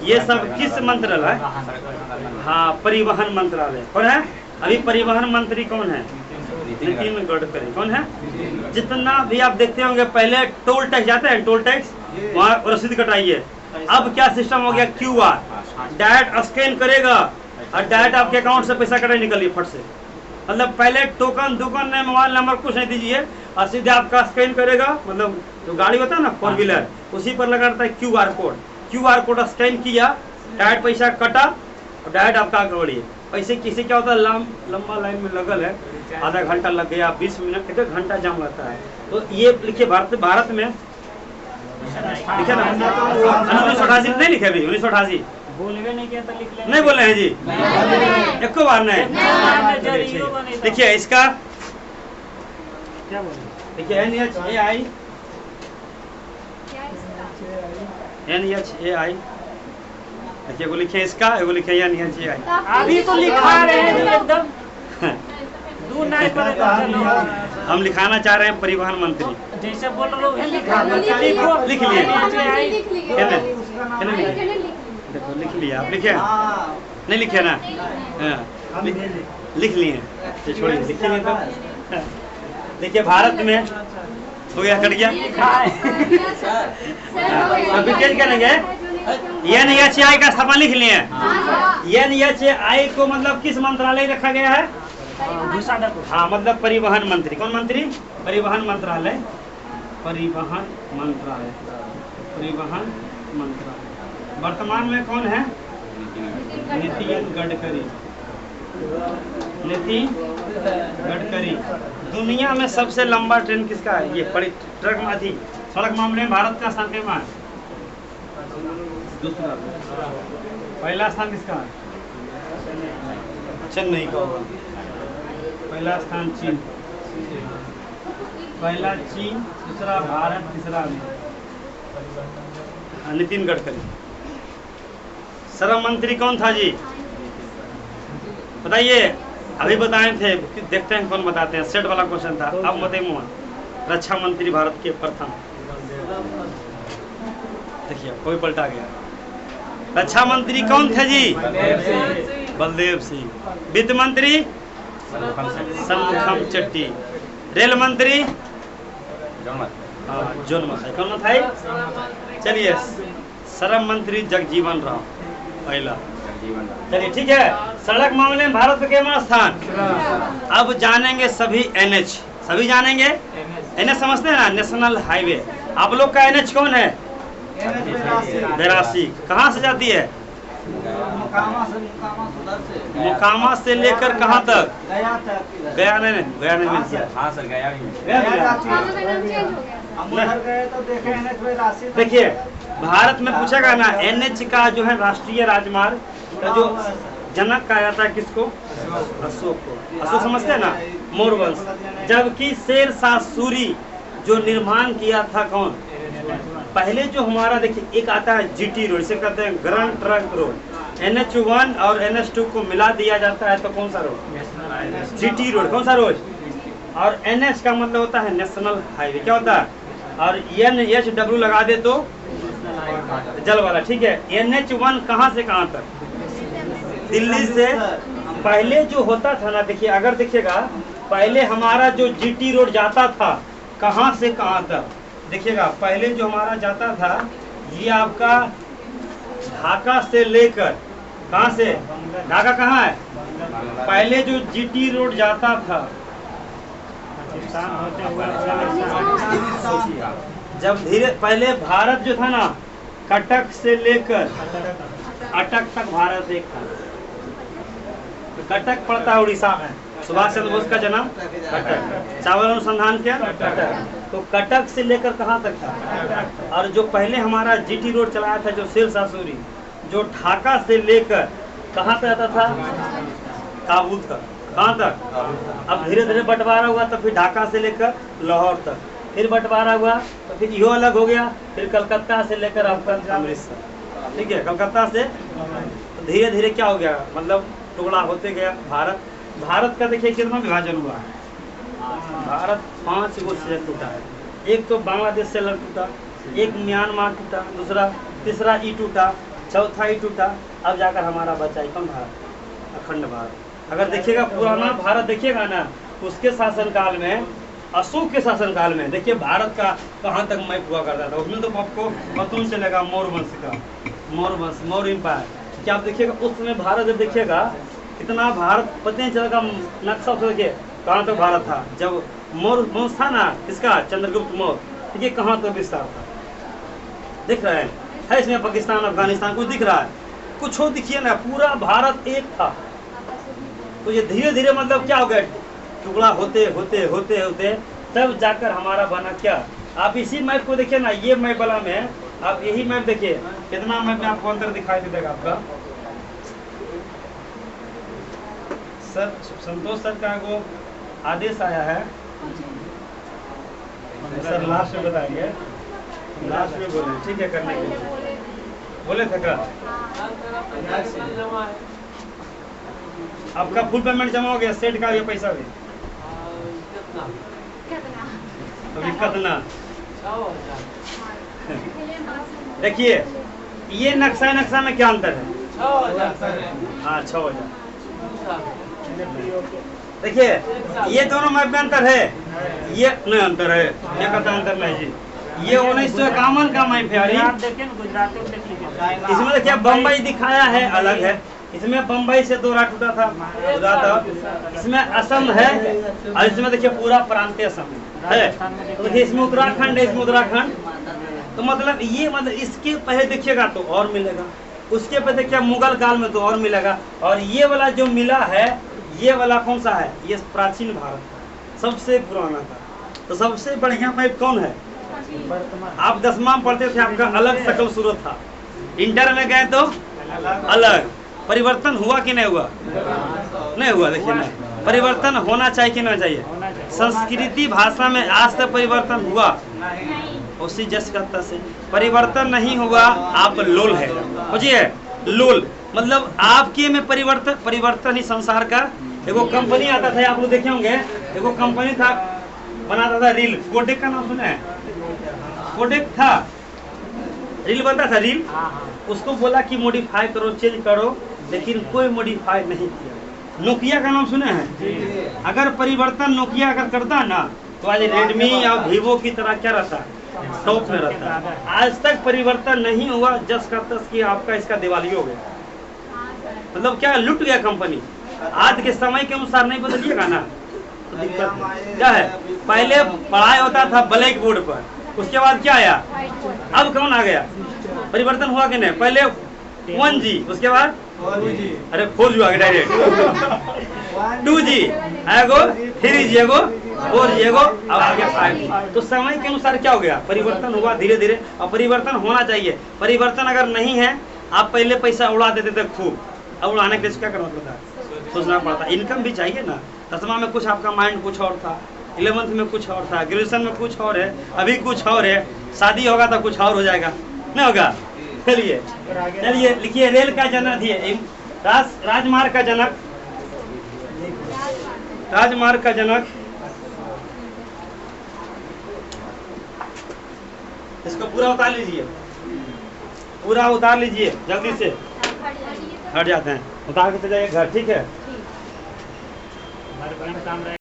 ये सब किस मंत्रालय? हाँ परिवहन मंत्रालय। कौन है अभी परिवहन मंत्री? कौन है? नितिन गडकरी। कौन है? जितना भी आप देखते होंगे पहले टोल टैक्स जाते हैं, टोल टैक्स वहाँ रसीद कटाइए। अब क्या सिस्टम हो गया, QR, डायरेक्ट स्कैन करेगा और डायरेक्ट आपके अकाउंट से पैसा कटाई निकलिए फट से। मतलब पहले टोकन दुकान में मोबाइल नंबर कुछ नहीं दीजिए और सीधे आपका स्कैन करेगा, मतलब जो गाड़ी होता है ना 4 व्हीलर, उसी पर लगा रहता है QR code. QR code scan किया, डायरेक्ट पैसा कटा और डायरेक्ट आपका आगे बढ़िए। पैसे किसी क्या होता है, लंबा लाइन में लगल है, आधा घंटा लग गया, 20 मिनट, 1 घंटा जाम रहता है। तो ये लिखिए भारत में लिखे ना 1988 नहीं लिखे अभी, 1988 बोलवे नहीं किया तो लिख ले। नहीं बोल रहे हैं जी, एक बार नहीं। देखिए इसका क्या बोले, देखिए NHAI, देखिए एगो लिखे इसका, एगो लिखे NHAI। अभी तो लिखा रहे हैं एकदम दूर नहीं पड़ेगा। हम लिखाना चाह रहे हैं परिवहन मंत्री, जैसे बोल रहे हो लिखा लिख लिए। लिख देखो लिख लिया, आप लिखे नहीं लिखे ना? हाँ, लिख लिए, छोड़िए लिखेंगे तो। देखिए भारत में हो गया, कट गया। अभी चेंज करेंगे, NHAI का स्थापना लिख लिए। NHAI को मतलब किस मंत्रालय रखा गया है? हाँ, मतलब परिवहन मंत्री। कौन मंत्री? परिवहन मंत्रालय, परिवहन मंत्रालय, परिवहन मंत्रालय। वर्तमान में कौन है? नितिन गडकरी, नितिन गडकरी। दुनिया में सबसे लंबा ट्रेन किसका है? ये ट्रक में थी। सड़क मामले में भारत का स्थान कितना है? दूसरा। पहला स्थान किसका है? चेन्नई का होगा। पहला स्थान चीन, पहला चीन, दूसरा भारत, तीसरा नितिन गडकरी। श्रम मंत्री कौन था जी? बताइए, अभी बताए थे, देखते हैं कौन बताते हैं। सेट वाला क्वेश्चन था, अब बताइए। रक्षा मंत्री भारत के प्रथम, देखिए कोई पलटा गया। रक्षा मंत्री कौन थे जी? बलदेव सिंह। वित्त मंत्री सनमुखम चट्टी। रेल मंत्री जोन मसाई। कौन था? चलिए, श्रम मंत्री जगजीवन राम पहला। चलिए ठीक है। सड़क मामले में भारत के स्थान। अब जानेंगे सभी NH, सभी जानेंगे। NH समझते हैं ना, नेशनल हाईवे। आप लोग का NH कौन है? 82। कहाँ से जाती है? मोकामा से लेकर कहाँ तक? गया नहीं, गया नहीं मिल गया। हाँ सर, गया देखिए भारत में पूछेगा ना, NH का जो है राष्ट्रीय राजमार्ग का जो जनक कहा जाता है किसको? अशोक को। अशोक समझते हैं ना, मोरवंश। जबकि शेर शाह सूरी जो निर्माण किया था कौन? पहले जो हमारा देखिए एक आता है GT रोड, इसे कहते हैं ग्रैंड ट्रंक रोड। NH1 और NH2 को मिला दिया जाता है तो कौन सा रोड? GT road. कौन सा रोड? और NH का मतलब होता है नेशनल हाईवे। क्या होता है? और NHW लगा दे तो जल वाला। ठीक है। NH1 कहाँ से कहाँ तक? दिल्ली से। पहले जो होता था ना, देखिए अगर देखिएगा, पहले हमारा जो GT रोड जाता था कहाँ से कहाँ तक? देखिएगा पहले जो हमारा जाता था, ये आपका ढाका से लेकर, कहाँ से? ढाका कहाँ है? पहले जो GT रोड जाता था, जब धीरे पहले भारत जो था ना, कटक से लेकर अटक तक भारत एक था। कटक पड़ता है उड़ीसा में। सुभाष चंद्र बोस का जन्म कटक। चावल अनुसंधान क्या? कटक। तो कटक से लेकर कहाँ तक था? और जो पहले हमारा GT रोड चलाया था जो शेर शाह सूरी, जो ढाका से लेकर कहाँ तक आता था? काबुल तक। कहाँ तक? अब धीरे धीरे बंटवारा हुआ तो फिर ढाका से लेकर लाहौर तक, फिर बंटवारा हुआ तो फिर यो अलग हो गया, फिर कलकत्ता से लेकर आपका अमृतसर। ठीक है, कलकत्ता से तो धीरे धीरे क्या हो गया, मतलब टुकड़ा होते गया भारत का। देखिए कितना विभाजन हुआ है। भारत 5 गो से टूटा है। एक तो बांग्लादेश से अलग टूटा, एक म्यांमार टूटा, दूसरा तीसरा ई टूटा, चौथा ई टूटा, अब जाकर हमारा बचा कौन? भारत, अखंड भारत। अगर देखिएगा पुराना भारत देखिएगा ना, उसके शासनकाल में, अशोक के शासनकाल में देखिए भारत का कहाँ तक मैप हुआ करता था। उसमें तो आपको मालूम चलेगा मौर्य वंश का, मौर्य वंश, मौर्य एम्पायर। क्या आप देखिएगा उस समय भारत जब देखिएगा कितना भारत पता नहीं चलेगा, नक्शा से देखिए कहाँ तक भारत था। जब मौर्य वंश था ना, इसका चंद्रगुप्त मौर्य, देखिए कहाँ तक विस्तार था, दिख रहा है इसमें पाकिस्तान अफगानिस्तान कुछ दिख रहा है, कुछ हो दिखिए ना, पूरा भारत एक था। तो ये धीरे धीरे मतलब क्या हो गया, टुकड़ा होते होते होते होते तब जाकर हमारा बना क्या। आप इसी मैप को देखिए ना, ये मैप वाला में आप यही मैप देखिए, कितना मैप में आपको अंतर दिखाई देगा आपका। सर संतोष सर का वो आदेश आया है, सर लास्ट में बताएंगे, लास्ट में बोले ठीक है करने के लिए बोले थे क्या? आपका फुल पेमेंट जमा हो गया, सेट का ये पैसा भी अभी कितना? देखिए ये नक्शा में क्या अंतर है? 6,000। 6,000 देखिए ये दोनों मैप में अंतर है, ये नहीं अंतर है, ये कहता अंतर नहीं जी। ये 1951 का मैप है, आप देखिए ना गुजरात में देख लीजिए, इसमें देखिए बम्बई दिखाया है अलग है, इसमें बम्बई से 2 रात टूटा था उदा था, इसमें असम है और इसमें देखिए पूरा प्रांतीय असम है। तो देखिए इसमें उत्तराखंड है, इसमें उत्तराखंड। तो मतलब ये मतलब इसके पहले देखिएगा तो और मिलेगा, उसके पहले देखिए मुगल काल में तो और मिलेगा। और ये वाला जो मिला है, ये वाला कौन सा है? ये प्राचीन भारत था, सबसे पुराना था। तो सबसे बढ़िया मैप कौन है? आप 10वां में पढ़ते थे, आपका अलग शकल सूरत था। इंटर में गए तो अलग। परिवर्तन हुआ कि नहीं हुआ? नहीं हुआ। देखिए नहीं, परिवर्तन होना चाहिए कि नहीं चाहिए? संस्कृति भाषा में आज तक परिवर्तन हुआ? उसी जसकता से परिवर्तन नहीं हुआ। आप लोल है, बुझिए लोल मतलब आपके में परिवर्तन ही संसार का। एगो कंपनी आता था, आप लोग देखे होंगे, एगो कंपनी था बनाता था रील, कोडेक का नाम सुना है? कोडेक था, रील बनता था रील। उसको बोला कि मॉडिफाई करो, चेंज करो, लेकिन कोई मॉडिफाई नहीं किया। नोकिया का नाम सुने हैं? अगर परिवर्तन नोकिया अगर करता ना तो आज रेडमी या वीवो की तरह क्या रहता, टॉप में रहता। आज तक परिवर्तन नहीं हुआ, जस का तस की आपका इसका दिवाली हो गया। मतलब क्या लुट गया कंपनी। आज के समय के अनुसार नहीं बदलिएगा ना तो दिक्कत क्या है। पहले पढ़ाई होता था ब्लैक बोर्ड पर, उसके बाद क्या आया, अब कौन आ गया? परिवर्तन हुआ कि नहीं? पहले 1G, उसके बाद अरे 4G आ गया डायरेक्ट, 2G आएगो, 3G एगो, 4G एगो, अब आ गया 5G। तो समय के अनुसार क्या हो गया, परिवर्तन हुआ धीरे धीरे। और परिवर्तन होना चाहिए। परिवर्तन अगर नहीं है, आप पहले पैसा उड़ा देते थे खूब, अब उड़ाने के लिए क्या करना पड़ता है? सोचना पड़ता। इनकम भी चाहिए ना। 10वां में कुछ आपका माइंड कुछ और था, 11th में कुछ और था, ग्रेजुएशन में कुछ और है, अभी कुछ और है, शादी होगा तो कुछ और हो जाएगा, नहीं होगा? चलिए चलिए लिखिए, रेल का जनक दिए, राजमार्ग का जनक, राजमार्ग का जनक, इसको पूरा उतार लीजिए, पूरा उतार लीजिए, जल्दी से हट जाते हैं, उतार के चले जाइए घर, ठीक है?